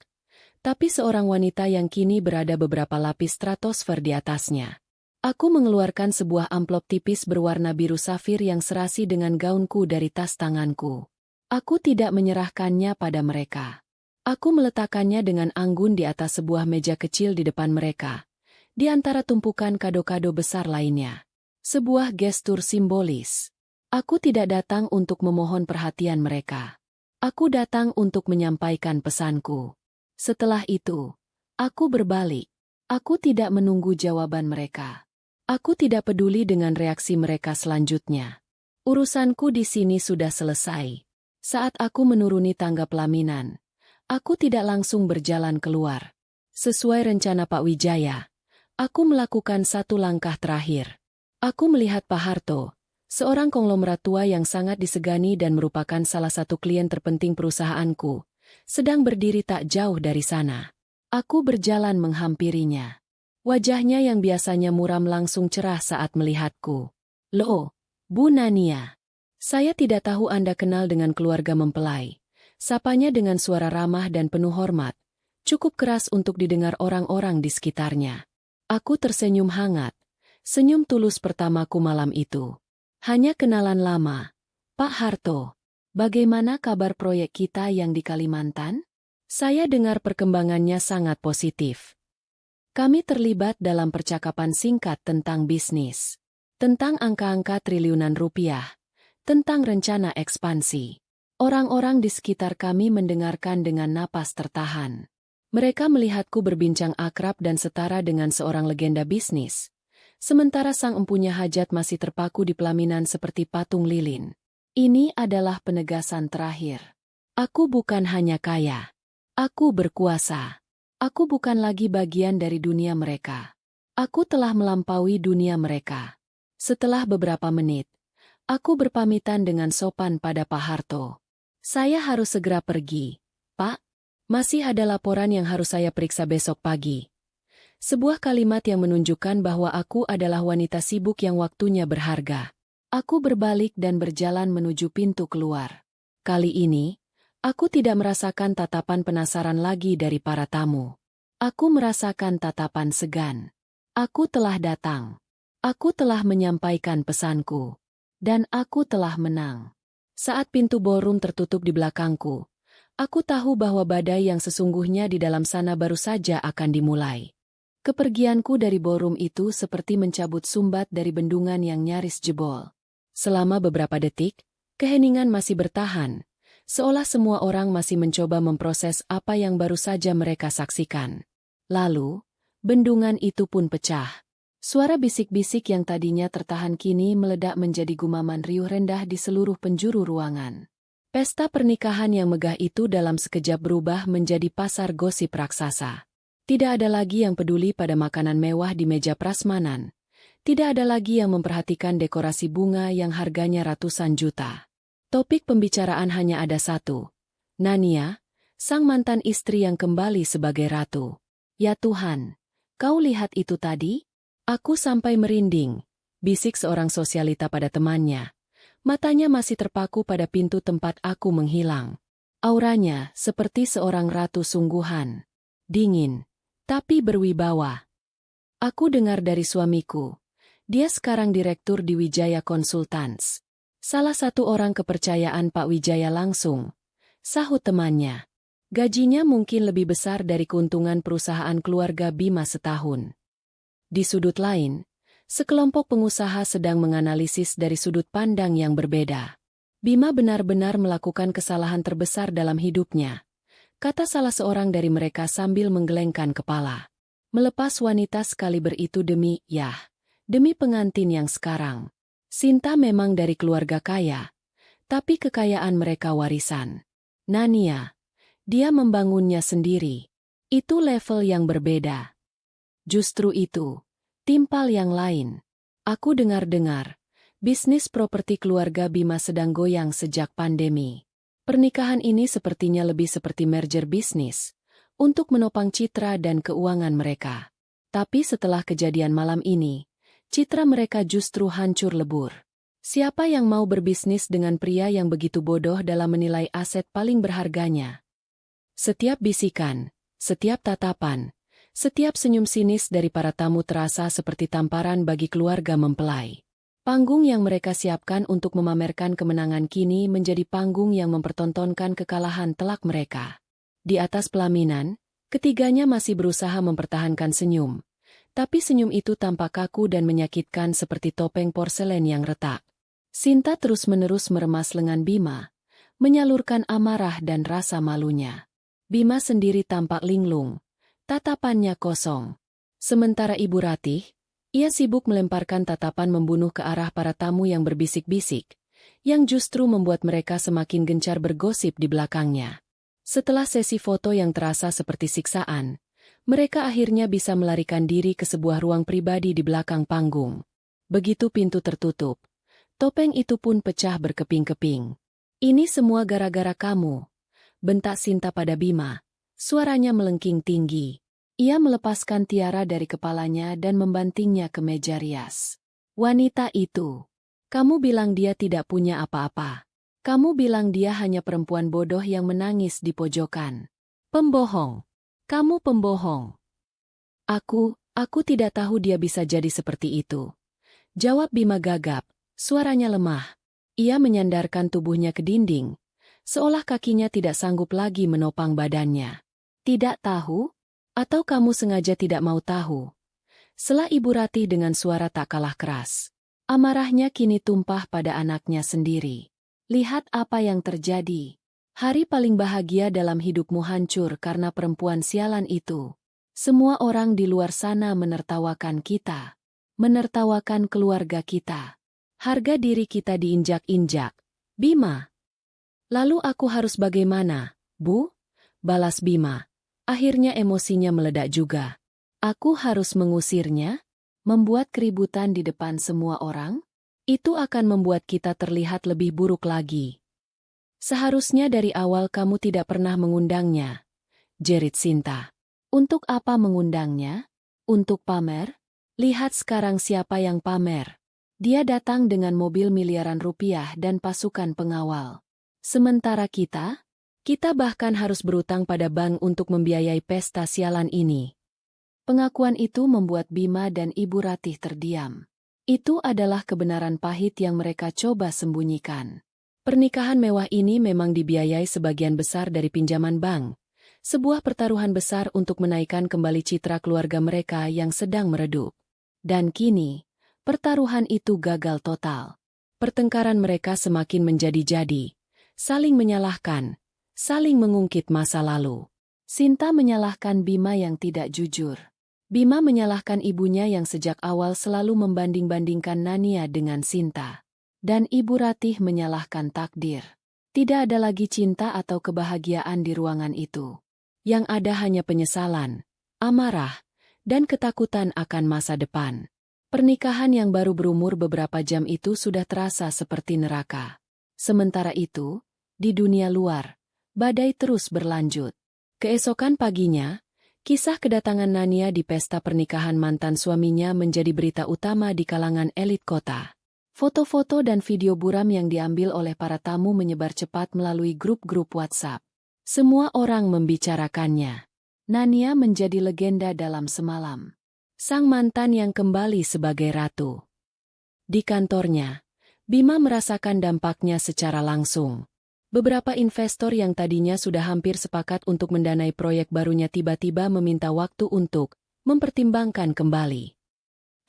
tapi seorang wanita yang kini berada beberapa lapis stratosfer di atasnya. Aku mengeluarkan sebuah amplop tipis berwarna biru safir yang serasi dengan gaunku dari tas tanganku. Aku tidak menyerahkannya pada mereka. Aku meletakkannya dengan anggun di atas sebuah meja kecil di depan mereka, di antara tumpukan kado-kado besar lainnya. Sebuah gestur simbolis. Aku tidak datang untuk memohon perhatian mereka. Aku datang untuk menyampaikan pesanku. Setelah itu, Aku berbalik. Aku tidak menunggu jawaban mereka. Aku tidak peduli dengan reaksi mereka selanjutnya. Urusanku di sini sudah selesai. Saat aku menuruni tangga pelaminan, aku tidak langsung berjalan keluar. Sesuai rencana Pak Wijaya, aku melakukan satu langkah terakhir. Aku melihat Pak Harto, seorang konglomerat tua yang sangat disegani dan merupakan salah satu klien terpenting perusahaanku, sedang berdiri tak jauh dari sana. Aku berjalan menghampirinya. Wajahnya yang biasanya muram langsung cerah saat melihatku. "Loh, Bu Nania. Saya tidak tahu Anda kenal dengan keluarga mempelai." Sapanya dengan suara ramah dan penuh hormat, cukup keras untuk didengar orang-orang di sekitarnya. Aku tersenyum hangat, senyum tulus pertamaku malam itu. "Hanya kenalan lama. Pak Harto, bagaimana kabar proyek kita yang di Kalimantan?" Saya dengar perkembangannya sangat positif. Kami terlibat dalam percakapan singkat tentang bisnis, tentang angka-angka triliunan rupiah, tentang rencana ekspansi. Orang-orang di sekitar kami mendengarkan dengan napas tertahan. Mereka melihatku berbincang akrab dan setara dengan seorang legenda bisnis, sementara sang empunya hajat masih terpaku di pelaminan seperti patung lilin. Ini adalah penegasan terakhir. Aku bukan hanya kaya. Aku berkuasa. Aku bukan lagi bagian dari dunia mereka. Aku telah melampaui dunia mereka. Setelah beberapa menit, aku berpamitan dengan sopan pada Pak Harto. "Saya harus segera pergi, Pak. Masih ada laporan yang harus saya periksa besok pagi." Sebuah kalimat yang menunjukkan bahwa aku adalah wanita sibuk yang waktunya berharga. Aku berbalik dan berjalan menuju pintu keluar. Kali ini, aku tidak merasakan tatapan penasaran lagi dari para tamu. Aku merasakan tatapan segan. Aku telah datang. Aku telah menyampaikan pesanku. Dan aku telah menang. Saat pintu ballroom tertutup di belakangku, aku tahu bahwa badai yang sesungguhnya di dalam sana baru saja akan dimulai. Kepergianku dari ballroom itu seperti mencabut sumbat dari bendungan yang nyaris jebol. Selama beberapa detik, keheningan masih bertahan, seolah semua orang masih mencoba memproses apa yang baru saja mereka saksikan. Lalu, bendungan itu pun pecah. Suara bisik-bisik yang tadinya tertahan kini meledak menjadi gumaman riuh rendah di seluruh penjuru ruangan. Pesta pernikahan yang megah itu dalam sekejap berubah menjadi pasar gosip raksasa. Tidak ada lagi yang peduli pada makanan mewah di meja prasmanan. Tidak ada lagi yang memperhatikan dekorasi bunga yang harganya ratusan juta. Topik pembicaraan hanya ada satu. Nania, sang mantan istri yang kembali sebagai ratu. "Ya Tuhan, kau lihat itu tadi?" Aku sampai merinding, bisik seorang sosialita pada temannya. Matanya masih terpaku pada pintu tempat aku menghilang. Auranya seperti seorang ratu sungguhan. Dingin, tapi berwibawa. Aku dengar dari suamiku. Dia sekarang direktur di Wijaya Consultants. Salah satu orang kepercayaan Pak Wijaya langsung. Sahut temannya. Gajinya mungkin lebih besar dari keuntungan perusahaan keluarga Bima setahun. Di sudut lain, sekelompok pengusaha sedang menganalisis dari sudut pandang yang berbeda. "Bima benar-benar melakukan kesalahan terbesar dalam hidupnya," kata salah seorang dari mereka sambil menggelengkan kepala. "Melepas wanita sekaliber itu demi pengantin yang sekarang. Sinta memang dari keluarga kaya, tapi kekayaan mereka warisan. Nania, dia membangunnya sendiri. Itu level yang berbeda." Justru itu, timpal yang lain. Aku dengar-dengar, bisnis properti keluarga Bima sedang goyang sejak pandemi. Pernikahan ini sepertinya lebih seperti merger bisnis, untuk menopang citra dan keuangan mereka. Tapi setelah kejadian malam ini, citra mereka justru hancur lebur. Siapa yang mau berbisnis dengan pria yang begitu bodoh dalam menilai aset paling berharganya? Setiap bisikan, setiap tatapan, setiap senyum sinis dari para tamu terasa seperti tamparan bagi keluarga mempelai. Panggung yang mereka siapkan untuk memamerkan kemenangan kini menjadi panggung yang mempertontonkan kekalahan telak mereka. Di atas pelaminan, ketiganya masih berusaha mempertahankan senyum. Tapi senyum itu tampak kaku dan menyakitkan seperti topeng porselen yang retak. Sinta terus-menerus meremas lengan Bima, menyalurkan amarah dan rasa malunya. Bima sendiri tampak linglung, Tatapannya kosong. Sementara Ibu Ratih, ia sibuk melemparkan tatapan membunuh ke arah para tamu yang berbisik-bisik, yang justru membuat mereka semakin gencar bergosip di belakangnya. Setelah sesi foto yang terasa seperti siksaan, mereka akhirnya bisa melarikan diri ke sebuah ruang pribadi di belakang panggung. Begitu pintu tertutup, topeng itu pun pecah berkeping-keping. "Ini semua gara-gara kamu," bentak Sinta pada Bima. Suaranya melengking tinggi. Ia melepaskan tiara dari kepalanya dan membantingnya ke meja rias. "Wanita itu. Kamu bilang dia tidak punya apa-apa. Kamu bilang dia hanya perempuan bodoh yang menangis di pojokan. Pembohong. Kamu pembohong." Aku tidak tahu dia bisa jadi seperti itu," jawab Bima gagap, suaranya lemah. Ia menyandarkan tubuhnya ke dinding, seolah kakinya tidak sanggup lagi menopang badannya. "Tidak tahu? Atau kamu sengaja tidak mau tahu?" Sela Ibu Ratih dengan suara tak kalah keras. Amarahnya kini tumpah pada anaknya sendiri. "Lihat apa yang terjadi. Hari paling bahagia dalam hidupmu hancur karena perempuan sialan itu. Semua orang di luar sana menertawakan kita. Menertawakan keluarga kita. Harga diri kita diinjak-injak. Bima." "Lalu aku harus bagaimana, Bu?" balas Bima. Akhirnya emosinya meledak juga. "Aku harus mengusirnya? Membuat keributan di depan semua orang? Itu akan membuat kita terlihat lebih buruk lagi. Seharusnya dari awal kamu tidak pernah mengundangnya," jerit Sinta. "Untuk apa mengundangnya? Untuk pamer? Lihat sekarang siapa yang pamer. Dia datang dengan mobil miliaran rupiah dan pasukan pengawal. Sementara kita bahkan harus berutang pada bank untuk membiayai pesta sialan ini." Pengakuan itu membuat Bima dan Ibu Ratih terdiam. Itu adalah kebenaran pahit yang mereka coba sembunyikan. Pernikahan mewah ini memang dibiayai sebagian besar dari pinjaman bank. Sebuah pertaruhan besar untuk menaikkan kembali citra keluarga mereka yang sedang meredup. Dan kini, pertaruhan itu gagal total. Pertengkaran mereka semakin menjadi-jadi. Saling menyalahkan. Saling mengungkit masa lalu. Sinta menyalahkan Bima yang tidak jujur. Bima menyalahkan ibunya yang sejak awal selalu membanding-bandingkan Nania dengan Sinta. Dan Ibu Ratih menyalahkan takdir. Tidak ada lagi cinta atau kebahagiaan di ruangan itu. Yang ada hanya penyesalan, amarah, dan ketakutan akan masa depan. Pernikahan yang baru berumur beberapa jam itu sudah terasa seperti neraka. Sementara itu, di dunia luar, badai terus berlanjut. Keesokan paginya, kisah kedatangan Nania di pesta pernikahan mantan suaminya menjadi berita utama di kalangan elit kota. Foto-foto dan video buram yang diambil oleh para tamu menyebar cepat melalui grup-grup WhatsApp. Semua orang membicarakannya. Nania menjadi legenda dalam semalam. Sang mantan yang kembali sebagai ratu. Di kantornya, Bima merasakan dampaknya secara langsung. Beberapa investor yang tadinya sudah hampir sepakat untuk mendanai proyek barunya tiba-tiba meminta waktu untuk mempertimbangkan kembali.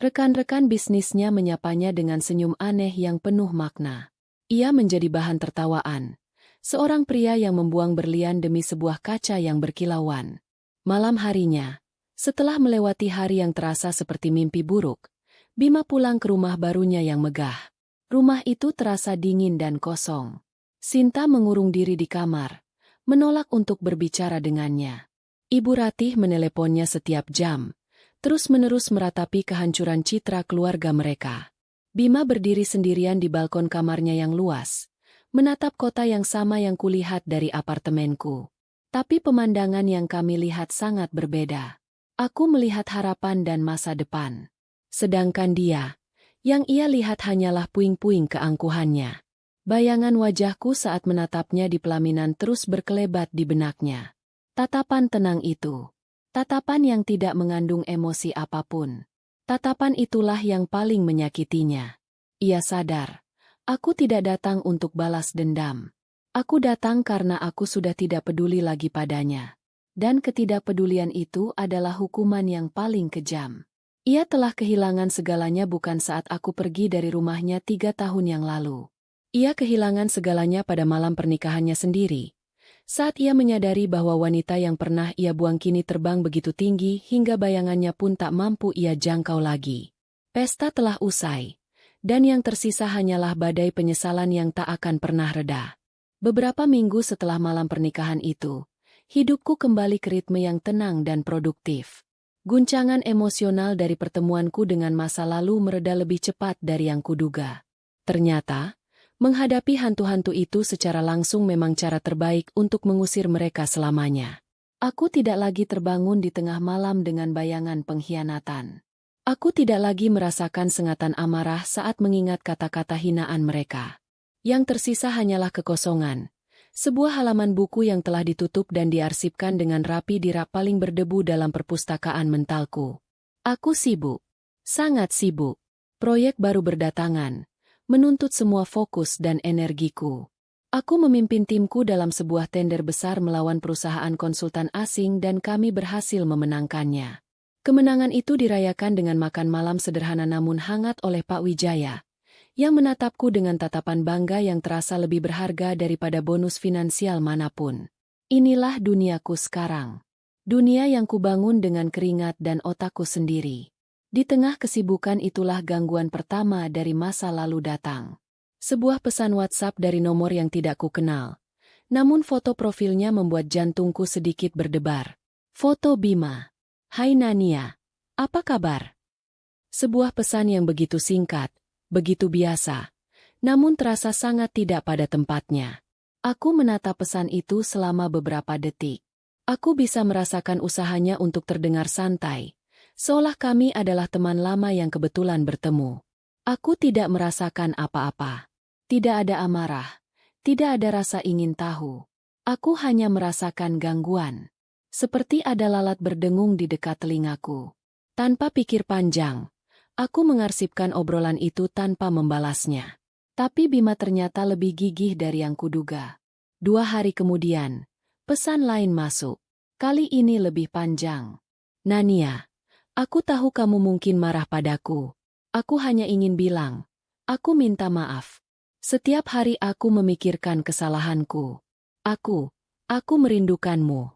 Rekan-rekan bisnisnya menyapanya dengan senyum aneh yang penuh makna. Ia menjadi bahan tertawaan. Seorang pria yang membuang berlian demi sebuah kaca yang berkilauan. Malam harinya, setelah melewati hari yang terasa seperti mimpi buruk, Bima pulang ke rumah barunya yang megah. Rumah itu terasa dingin dan kosong. Sinta mengurung diri di kamar, menolak untuk berbicara dengannya. Ibu Ratih meneleponnya setiap jam, terus-menerus meratapi kehancuran citra keluarga mereka. Bima berdiri sendirian di balkon kamarnya yang luas, menatap kota yang sama yang kulihat dari apartemenku. Tapi pemandangan yang kami lihat sangat berbeda. Aku melihat harapan dan masa depan. Sedangkan dia, yang ia lihat hanyalah puing-puing keangkuhannya. Bayangan wajahku saat menatapnya di pelaminan terus berkelebat di benaknya. Tatapan tenang itu. Tatapan yang tidak mengandung emosi apapun. Tatapan itulah yang paling menyakitinya. Ia sadar, aku tidak datang untuk balas dendam. Aku datang karena aku sudah tidak peduli lagi padanya. Dan ketidakpedulian itu adalah hukuman yang paling kejam. Ia telah kehilangan segalanya bukan saat aku pergi dari rumahnya 3 tahun yang lalu. Ia kehilangan segalanya pada malam pernikahannya sendiri, Saat ia menyadari bahwa wanita yang pernah ia buang kini terbang begitu tinggi hingga bayangannya pun tak mampu ia jangkau lagi. Pesta telah usai, dan yang tersisa hanyalah badai penyesalan yang tak akan pernah reda. Beberapa minggu setelah malam pernikahan itu, hidupku kembali ke ritme yang tenang dan produktif. Guncangan emosional dari pertemuanku dengan masa lalu mereda lebih cepat dari yang kuduga. Ternyata, menghadapi hantu-hantu itu secara langsung memang cara terbaik untuk mengusir mereka selamanya. Aku tidak lagi terbangun di tengah malam dengan bayangan pengkhianatan. Aku tidak lagi merasakan sengatan amarah saat mengingat kata-kata hinaan mereka. Yang tersisa hanyalah kekosongan. Sebuah halaman buku yang telah ditutup dan diarsipkan dengan rapi di rak paling berdebu dalam perpustakaan mentalku. Aku sibuk. Sangat sibuk. Proyek baru berdatangan, menuntut semua fokus dan energiku. Aku memimpin timku dalam sebuah tender besar melawan perusahaan konsultan asing dan kami berhasil memenangkannya. Kemenangan itu dirayakan dengan makan malam sederhana namun hangat oleh Pak Wijaya, yang menatapku dengan tatapan bangga yang terasa lebih berharga daripada bonus finansial manapun. Inilah duniaku sekarang. Dunia yang kubangun dengan keringat dan otakku sendiri. Di tengah kesibukan itulah gangguan pertama dari masa lalu datang. Sebuah pesan WhatsApp dari nomor yang tidak kukenal. Namun foto profilnya membuat jantungku sedikit berdebar. Foto Bima. Hai Nania. Apa kabar? Sebuah pesan yang begitu singkat, begitu biasa, namun terasa sangat tidak pada tempatnya. Aku menatap pesan itu selama beberapa detik. Aku bisa merasakan usahanya untuk terdengar santai. Seolah kami adalah teman lama yang kebetulan bertemu. Aku tidak merasakan apa-apa. Tidak ada amarah. Tidak ada rasa ingin tahu. Aku hanya merasakan gangguan. Seperti ada lalat berdengung di dekat telingaku. Tanpa pikir panjang, aku mengarsipkan obrolan itu tanpa membalasnya. Tapi Bima ternyata lebih gigih dari yang kuduga. 2 hari kemudian, pesan lain masuk. Kali ini lebih panjang. Nania. Aku tahu kamu mungkin marah padaku. Aku hanya ingin bilang, aku minta maaf. Setiap hari aku memikirkan kesalahanku. Aku merindukanmu.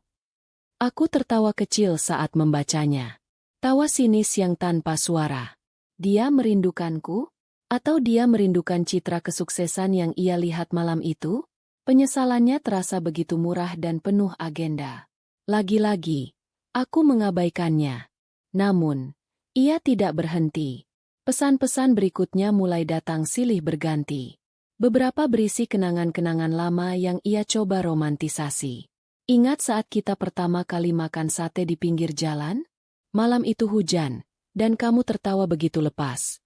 Aku tertawa kecil saat membacanya. Tawa sinis yang tanpa suara. Dia merindukanku? Atau dia merindukan citra kesuksesan yang ia lihat malam itu? Penyesalannya terasa begitu murah dan penuh agenda. Lagi-lagi, aku mengabaikannya. Namun, ia tidak berhenti. Pesan-pesan berikutnya mulai datang silih berganti. Beberapa berisi kenangan-kenangan lama yang ia coba romantisasi. Ingat saat kita pertama kali makan sate di pinggir jalan? Malam itu hujan, dan kamu tertawa begitu lepas.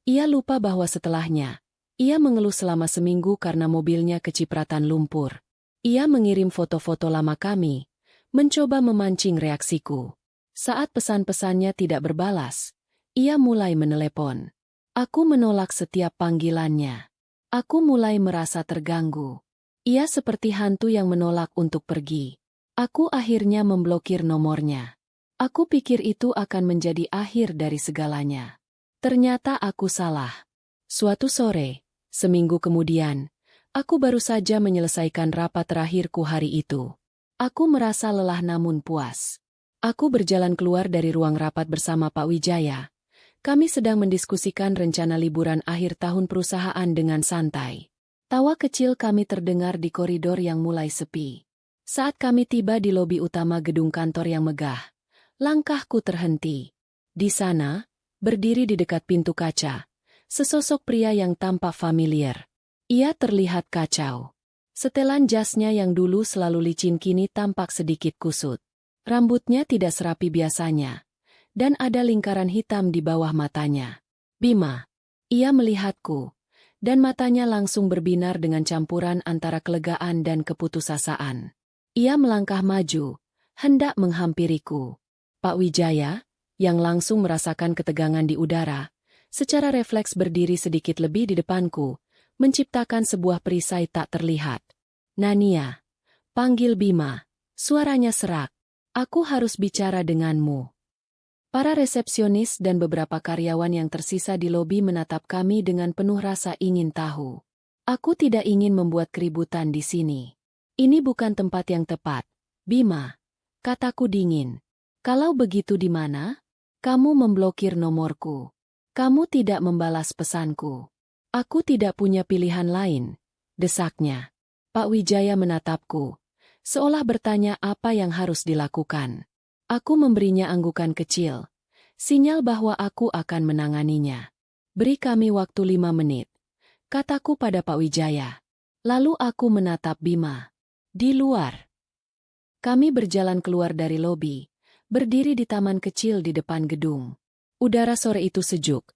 Ia lupa bahwa setelahnya, ia mengeluh selama seminggu karena mobilnya kecipratan lumpur. Ia mengirim foto-foto lama kami, mencoba memancing reaksiku. Saat pesan-pesannya tidak berbalas, ia mulai menelepon. Aku menolak setiap panggilannya. Aku mulai merasa terganggu. Ia seperti hantu yang menolak untuk pergi. Aku akhirnya memblokir nomornya. Aku pikir itu akan menjadi akhir dari segalanya. Ternyata aku salah. Suatu sore, seminggu kemudian, aku baru saja menyelesaikan rapat terakhirku hari itu. Aku merasa lelah namun puas. Aku berjalan keluar dari ruang rapat bersama Pak Wijaya. Kami sedang mendiskusikan rencana liburan akhir tahun perusahaan dengan santai. Tawa kecil kami terdengar di koridor yang mulai sepi. Saat kami tiba di lobi utama gedung kantor yang megah, langkahku terhenti. Di sana, berdiri di dekat pintu kaca, sesosok pria yang tampak familiar. Ia terlihat kacau. Setelan jasnya yang dulu selalu licin kini tampak sedikit kusut. Rambutnya tidak serapi biasanya, dan ada lingkaran hitam di bawah matanya. Bima. Ia melihatku, dan matanya langsung berbinar dengan campuran antara kelegaan dan keputusasaan. Ia melangkah maju, hendak menghampiriku. Pak Wijaya, yang langsung merasakan ketegangan di udara, secara refleks berdiri sedikit lebih di depanku, menciptakan sebuah perisai tak terlihat. Nania. Panggil Bima. Suaranya serak. Aku harus bicara denganmu. Para resepsionis dan beberapa karyawan yang tersisa di lobi menatap kami dengan penuh rasa ingin tahu. Aku tidak ingin membuat keributan di sini. Ini bukan tempat yang tepat, Bima. Kataku dingin. Kalau begitu di mana? Kamu memblokir nomorku. Kamu tidak membalas pesanku. Aku tidak punya pilihan lain, desaknya. Pak Wijaya menatapku, seolah bertanya apa yang harus dilakukan. Aku memberinya anggukan kecil, sinyal bahwa aku akan menanganinya. Beri kami waktu 5 menit, kataku pada Pak Wijaya. Lalu aku menatap Bima. Di luar. Kami berjalan keluar dari lobi, berdiri di taman kecil di depan gedung. Udara sore itu sejuk,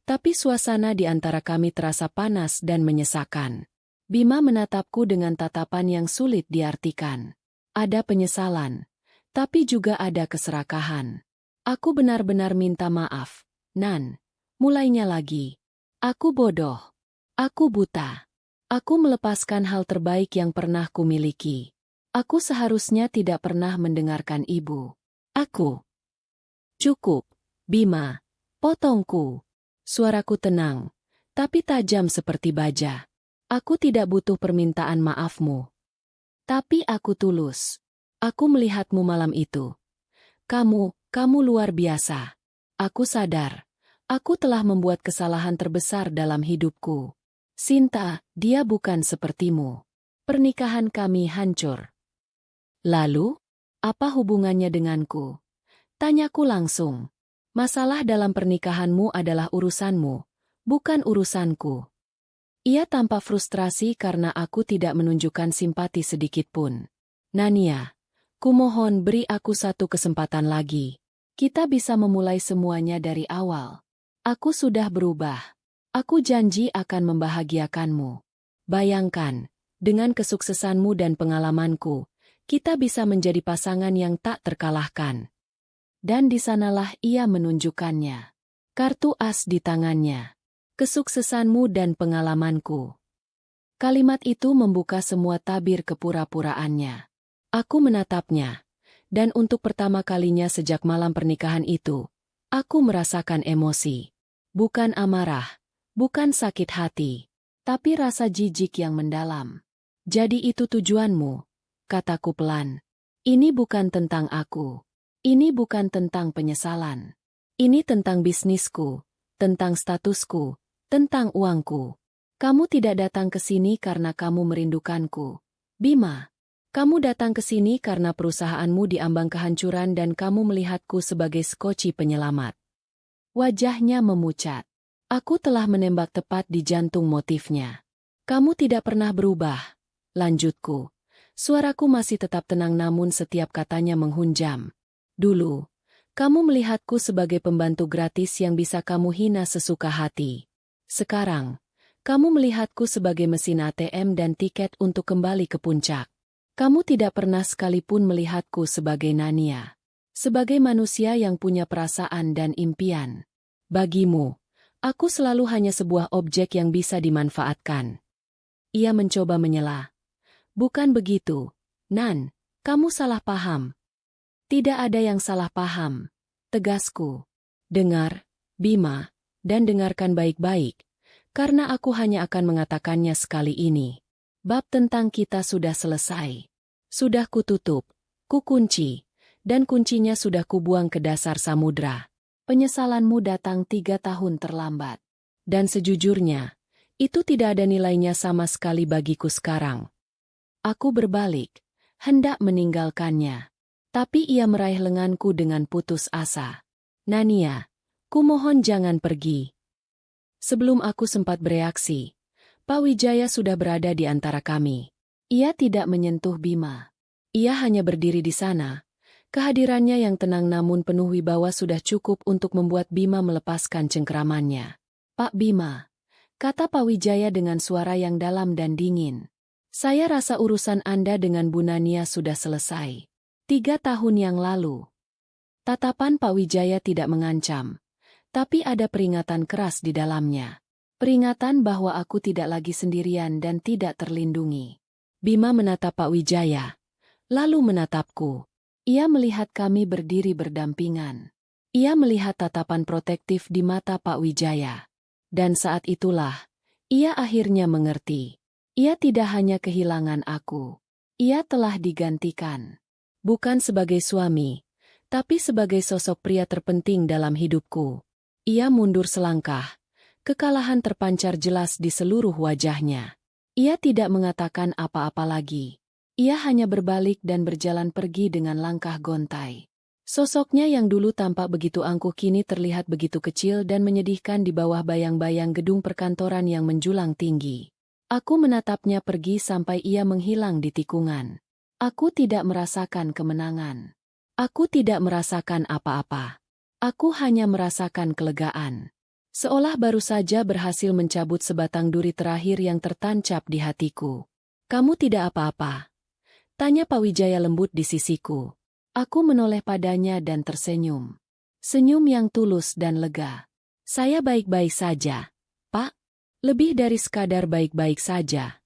tapi suasana di antara kami terasa panas dan menyesakan. Bima menatapku dengan tatapan yang sulit diartikan. Ada penyesalan, tapi juga ada keserakahan. Aku benar-benar minta maaf, Nan. Mulainya lagi. Aku bodoh. Aku buta. Aku melepaskan hal terbaik yang pernah kumiliki. Aku seharusnya tidak pernah mendengarkan ibu. Aku. Cukup, Bima. Potongku. Suaraku tenang, tapi tajam seperti baja. Aku tidak butuh permintaan maafmu. Tapi aku tulus. Aku melihatmu malam itu. Kamu luar biasa. Aku sadar. Aku telah membuat kesalahan terbesar dalam hidupku. Sinta, dia bukan sepertimu. Pernikahan kami hancur. Lalu, apa hubungannya denganku? Tanyaku langsung. Masalah dalam pernikahanmu adalah urusanmu, bukan urusanku. Ia tampak frustrasi karena aku tidak menunjukkan simpati sedikitpun. Nania, kumohon beri aku satu kesempatan lagi. Kita bisa memulai semuanya dari awal. Aku sudah berubah. Aku janji akan membahagiakanmu. Bayangkan, dengan kesuksesanmu dan pengalamanku, kita bisa menjadi pasangan yang tak terkalahkan. Dan di sanalah ia menunjukkannya. Kartu as di tangannya. Kesuksesanmu dan pengalamanku. Kalimat itu membuka semua tabir kepura-puraannya. Aku menatapnya. Dan untuk pertama kalinya sejak malam pernikahan itu, aku merasakan emosi. Bukan amarah, bukan sakit hati, tapi rasa jijik yang mendalam. Jadi itu tujuanmu, kataku pelan. Ini bukan tentang aku. Ini bukan tentang penyesalan. Ini tentang bisnisku, tentang statusku, tentang uangku. Kamu tidak datang ke sini karena kamu merindukanku, Bima. Kamu datang ke sini karena perusahaanmu diambang kehancuran dan kamu melihatku sebagai skoci penyelamat. Wajahnya memucat. Aku telah menembak tepat di jantung motifnya. Kamu tidak pernah berubah, lanjutku. Suaraku masih tetap tenang namun setiap katanya menghunjam. Dulu, kamu melihatku sebagai pembantu gratis yang bisa kamu hina sesuka hati. Sekarang, kamu melihatku sebagai mesin ATM dan tiket untuk kembali ke puncak. Kamu tidak pernah sekalipun melihatku sebagai Nania. Sebagai manusia yang punya perasaan dan impian. Bagimu, aku selalu hanya sebuah objek yang bisa dimanfaatkan. Ia mencoba menyela. Bukan begitu, Nan, kamu salah paham. Tidak ada yang salah paham, tegasku. Dengar, Bima, dan dengarkan baik-baik, karena aku hanya akan mengatakannya sekali ini. Bab tentang kita sudah selesai. Sudah kututup, kukunci, dan kuncinya sudah kubuang ke dasar samudra. Penyesalanmu datang 3 tahun terlambat. Dan sejujurnya, itu tidak ada nilainya sama sekali bagiku sekarang. Aku berbalik, hendak meninggalkannya. Tapi ia meraih lenganku dengan putus asa. Nania, kumohon jangan pergi. Sebelum aku sempat bereaksi, Pak Wijaya sudah berada di antara kami. Ia tidak menyentuh Bima. Ia hanya berdiri di sana. Kehadirannya yang tenang namun penuh wibawa sudah cukup untuk membuat Bima melepaskan cengkeramannya. Pak Bima, kata Pak Wijaya dengan suara yang dalam dan dingin. Saya rasa urusan Anda dengan Bu Nania sudah selesai. 3 tahun yang lalu. Tatapan Pak Wijaya tidak mengancam, tapi ada peringatan keras di dalamnya. Peringatan bahwa aku tidak lagi sendirian dan tidak terlindungi. Bima menatap Pak Wijaya, lalu menatapku. Ia melihat kami berdiri berdampingan. Ia melihat tatapan protektif di mata Pak Wijaya. Dan saat itulah, ia akhirnya mengerti. Ia tidak hanya kehilangan aku. Ia telah digantikan. Bukan sebagai suami, tapi sebagai sosok pria terpenting dalam hidupku. Ia mundur selangkah. Kekalahan terpancar jelas di seluruh wajahnya. Ia tidak mengatakan apa-apa lagi. Ia hanya berbalik dan berjalan pergi dengan langkah gontai. Sosoknya yang dulu tampak begitu angkuh kini terlihat begitu kecil dan menyedihkan di bawah bayang-bayang gedung perkantoran yang menjulang tinggi. Aku menatapnya pergi sampai ia menghilang di tikungan. Aku tidak merasakan kemenangan. Aku tidak merasakan apa-apa. Aku hanya merasakan kelegaan. Seolah baru saja berhasil mencabut sebatang duri terakhir yang tertancap di hatiku. "Kamu tidak apa-apa?" tanya Pak Wijaya lembut di sisiku. Aku menoleh padanya dan tersenyum. Senyum yang tulus dan lega. "Saya baik-baik saja, Pak. Lebih dari sekadar baik-baik saja."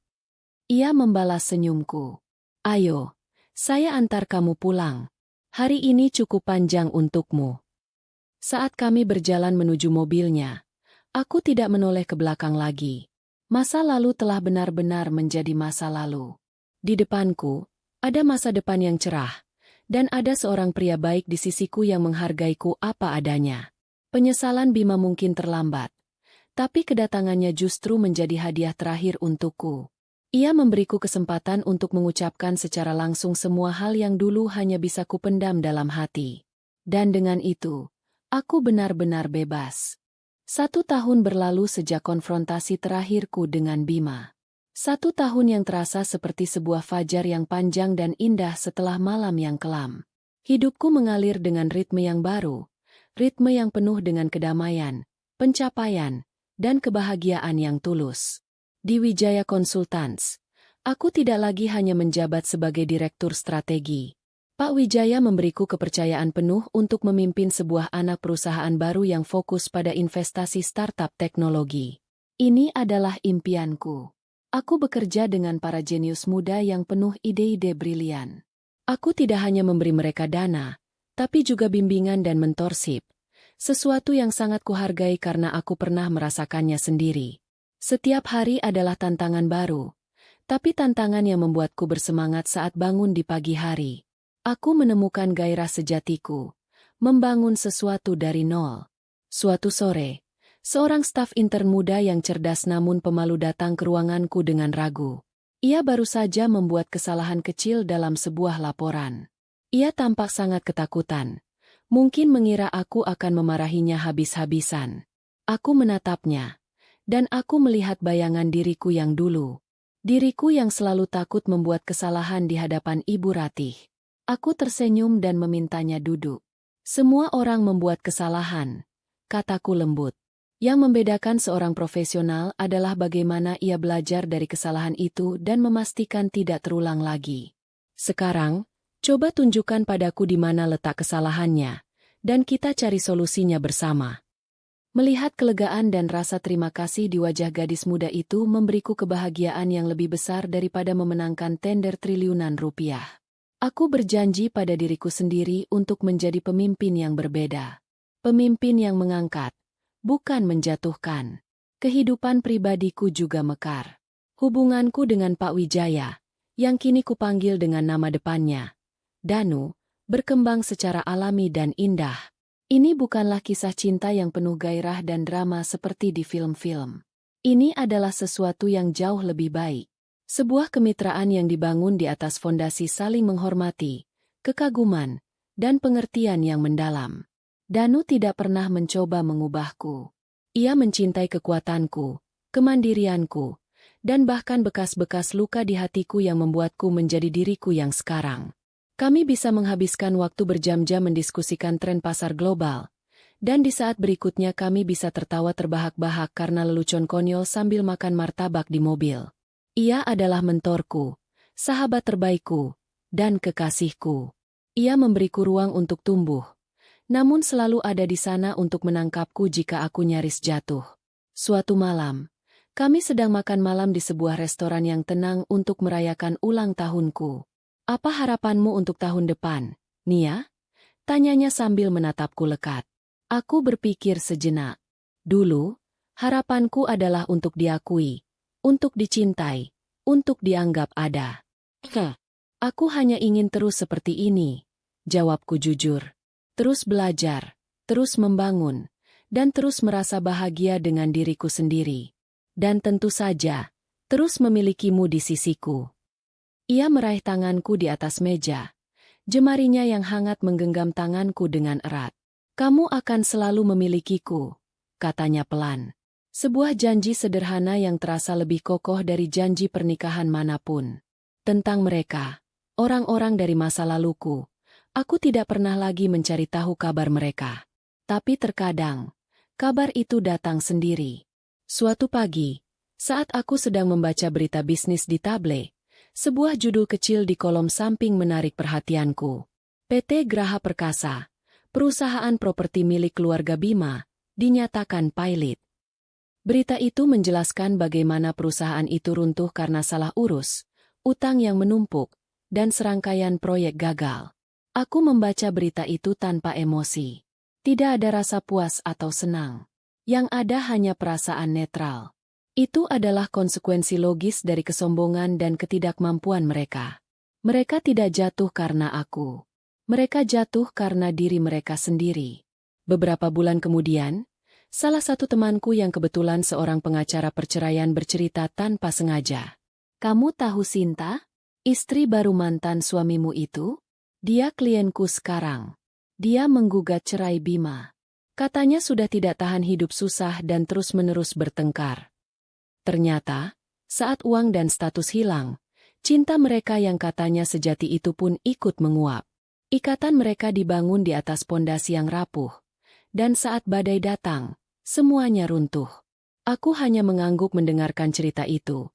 Ia membalas senyumku. "Ayo, saya antar kamu pulang. Hari ini cukup panjang untukmu." Saat kami berjalan menuju mobilnya, aku tidak menoleh ke belakang lagi. Masa lalu telah benar-benar menjadi masa lalu. Di depanku, ada masa depan yang cerah. Dan ada seorang pria baik di sisiku yang menghargaiku apa adanya. Penyesalan Bima mungkin terlambat. Tapi kedatangannya justru menjadi hadiah terakhir untukku. Ia memberiku kesempatan untuk mengucapkan secara langsung semua hal yang dulu hanya bisa kupendam dalam hati. Dan dengan itu, aku benar-benar bebas. 1 tahun berlalu sejak konfrontasi terakhirku dengan Bima. 1 tahun yang terasa seperti sebuah fajar yang panjang dan indah setelah malam yang kelam. Hidupku mengalir dengan ritme yang baru, ritme yang penuh dengan kedamaian, pencapaian, dan kebahagiaan yang tulus. Di Wijaya Consultants, aku tidak lagi hanya menjabat sebagai direktur strategi. Pak Wijaya memberiku kepercayaan penuh untuk memimpin sebuah anak perusahaan baru yang fokus pada investasi startup teknologi. Ini adalah impianku. Aku bekerja dengan para jenius muda yang penuh ide-ide brilian. Aku tidak hanya memberi mereka dana, tapi juga bimbingan dan mentorship. Sesuatu yang sangat kuhargai karena aku pernah merasakannya sendiri. Setiap hari adalah tantangan baru, tapi tantangan yang membuatku bersemangat saat bangun di pagi hari. Aku menemukan gairah sejatiku, membangun sesuatu dari nol. Suatu sore, seorang staf intern muda yang cerdas namun pemalu datang ke ruanganku dengan ragu. Ia baru saja membuat kesalahan kecil dalam sebuah laporan. Ia tampak sangat ketakutan. Mungkin mengira aku akan memarahinya habis-habisan. Aku menatapnya, dan aku melihat bayangan diriku yang dulu. Diriku yang selalu takut membuat kesalahan di hadapan Ibu Ratih. Aku tersenyum dan memintanya duduk. "Semua orang membuat kesalahan," kataku lembut. Yang membedakan seorang profesional adalah bagaimana ia belajar dari kesalahan itu dan memastikan tidak terulang lagi. "Sekarang, coba tunjukkan padaku di mana letak kesalahannya, dan kita cari solusinya bersama." Melihat kelegaan dan rasa terima kasih di wajah gadis muda itu memberiku kebahagiaan yang lebih besar daripada memenangkan tender triliunan rupiah. Aku berjanji pada diriku sendiri untuk menjadi pemimpin yang berbeda. Pemimpin yang mengangkat, bukan menjatuhkan. Kehidupan pribadiku juga mekar. Hubunganku dengan Pak Wijaya, yang kini kupanggil dengan nama depannya, Danu, berkembang secara alami dan indah. Ini bukanlah kisah cinta yang penuh gairah dan drama seperti di film-film. Ini adalah sesuatu yang jauh lebih baik. Sebuah kemitraan yang dibangun di atas fondasi saling menghormati, kekaguman, dan pengertian yang mendalam. Danu tidak pernah mencoba mengubahku. Ia mencintai kekuatanku, kemandirianku, dan bahkan bekas-bekas luka di hatiku yang membuatku menjadi diriku yang sekarang. Kami bisa menghabiskan waktu berjam-jam mendiskusikan tren pasar global, dan di saat berikutnya kami bisa tertawa terbahak-bahak karena lelucon konyol sambil makan martabak di mobil. Ia adalah mentorku, sahabat terbaikku, dan kekasihku. Ia memberiku ruang untuk tumbuh, namun selalu ada di sana untuk menangkapku jika aku nyaris jatuh. Suatu malam, kami sedang makan malam di sebuah restoran yang tenang untuk merayakan ulang tahunku. "Apa harapanmu untuk tahun depan, Nia?" tanyanya sambil menatapku lekat. Aku berpikir sejenak. Dulu, harapanku adalah untuk diakui, untuk dicintai, untuk dianggap ada. Aku hanya ingin terus seperti ini, jawabku jujur. Terus belajar, terus membangun, dan terus merasa bahagia dengan diriku sendiri. Dan tentu saja, terus memilikimu di sisiku. Ia meraih tanganku di atas meja. Jemarinya yang hangat menggenggam tanganku dengan erat. Kamu akan selalu memilikiku, katanya pelan. Sebuah janji sederhana yang terasa lebih kokoh dari janji pernikahan manapun. Tentang mereka, orang-orang dari masa laluku, aku tidak pernah lagi mencari tahu kabar mereka. Tapi terkadang, kabar itu datang sendiri. Suatu pagi, saat aku sedang membaca berita bisnis di tablet, sebuah judul kecil di kolom samping menarik perhatianku. PT Graha Perkasa, perusahaan properti milik keluarga Bima, dinyatakan pailit. Berita itu menjelaskan bagaimana perusahaan itu runtuh karena salah urus, utang yang menumpuk, dan serangkaian proyek gagal. Aku membaca berita itu tanpa emosi. Tidak ada rasa puas atau senang. Yang ada hanya perasaan netral. Itu adalah konsekuensi logis dari kesombongan dan ketidakmampuan mereka. Mereka tidak jatuh karena aku. Mereka jatuh karena diri mereka sendiri. Beberapa bulan kemudian, salah satu temanku yang kebetulan seorang pengacara perceraian bercerita tanpa sengaja. Kamu tahu Sinta? Istri baru mantan suamimu itu? Dia klienku sekarang. Dia menggugat cerai Bima. Katanya sudah tidak tahan hidup susah dan terus-menerus bertengkar. Ternyata, saat uang dan status hilang, cinta mereka yang katanya sejati itu pun ikut menguap. Ikatan mereka dibangun di atas pondasi yang rapuh. Dan saat badai datang, semuanya runtuh. Aku hanya mengangguk mendengarkan cerita itu.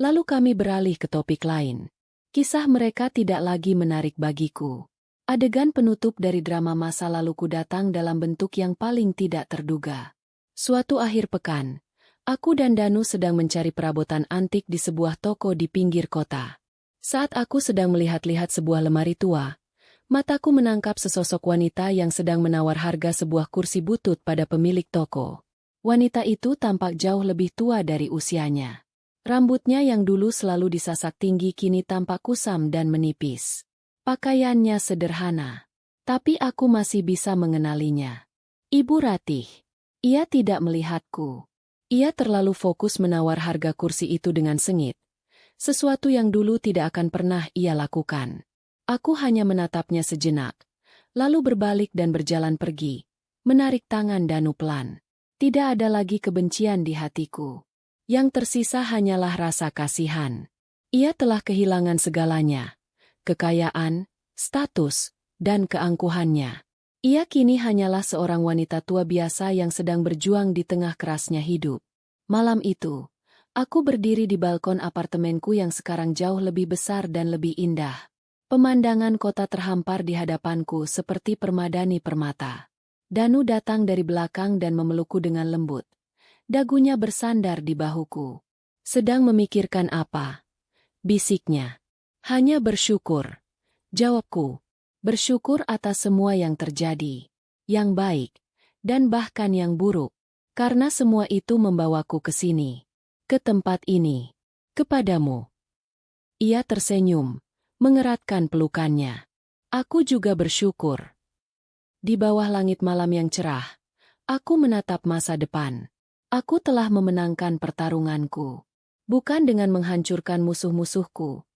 Lalu kami beralih ke topik lain. Kisah mereka tidak lagi menarik bagiku. Adegan penutup dari drama masa laluku datang dalam bentuk yang paling tidak terduga. Suatu akhir pekan, aku dan Danu sedang mencari perabotan antik di sebuah toko di pinggir kota. Saat aku sedang melihat-lihat sebuah lemari tua, mataku menangkap sesosok wanita yang sedang menawar harga sebuah kursi butut pada pemilik toko. Wanita itu tampak jauh lebih tua dari usianya. Rambutnya yang dulu selalu disasak tinggi kini tampak kusam dan menipis. Pakaiannya sederhana, tapi aku masih bisa mengenalinya. Ibu Ratih. Ia tidak melihatku. Ia terlalu fokus menawar harga kursi itu dengan sengit. Sesuatu yang dulu tidak akan pernah ia lakukan. Aku hanya menatapnya sejenak, lalu berbalik dan berjalan pergi, menarik tangan Danu pelan. Tidak ada lagi kebencian di hatiku. Yang tersisa hanyalah rasa kasihan. Ia telah kehilangan segalanya. Kekayaan, status, dan keangkuhannya. Ia kini hanyalah seorang wanita tua biasa yang sedang berjuang di tengah kerasnya hidup. Malam itu, aku berdiri di balkon apartemenku yang sekarang jauh lebih besar dan lebih indah. Pemandangan kota terhampar di hadapanku seperti permadani permata. Danu datang dari belakang dan memelukku dengan lembut. Dagunya bersandar di bahuku. Sedang memikirkan apa? Bisiknya. Hanya bersyukur. Jawabku. Bersyukur atas semua yang terjadi. Yang baik. Dan bahkan yang buruk. Karena semua itu membawaku ke sini. Ke tempat ini. Kepadamu. Ia tersenyum. Mengeratkan pelukannya. Aku juga bersyukur. Di bawah langit malam yang cerah, aku menatap masa depan. Aku telah memenangkan pertarunganku. Bukan dengan menghancurkan musuh-musuhku,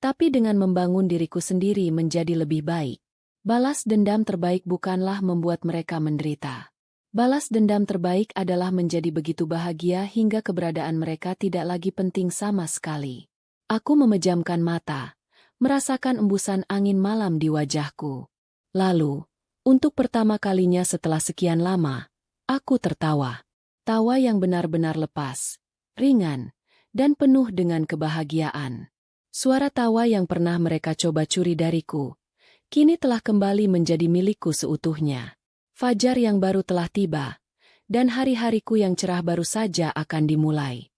tapi dengan membangun diriku sendiri menjadi lebih baik. Balas dendam terbaik bukanlah membuat mereka menderita. Balas dendam terbaik adalah menjadi begitu bahagia hingga keberadaan mereka tidak lagi penting sama sekali. Aku memejamkan mata, merasakan embusan angin malam di wajahku. Lalu, untuk pertama kalinya setelah sekian lama, aku tertawa. Tawa yang benar-benar lepas, ringan, dan penuh dengan kebahagiaan. Suara tawa yang pernah mereka coba curi dariku, kini telah kembali menjadi milikku seutuhnya. Fajar yang baru telah tiba, dan hari-hariku yang cerah baru saja akan dimulai.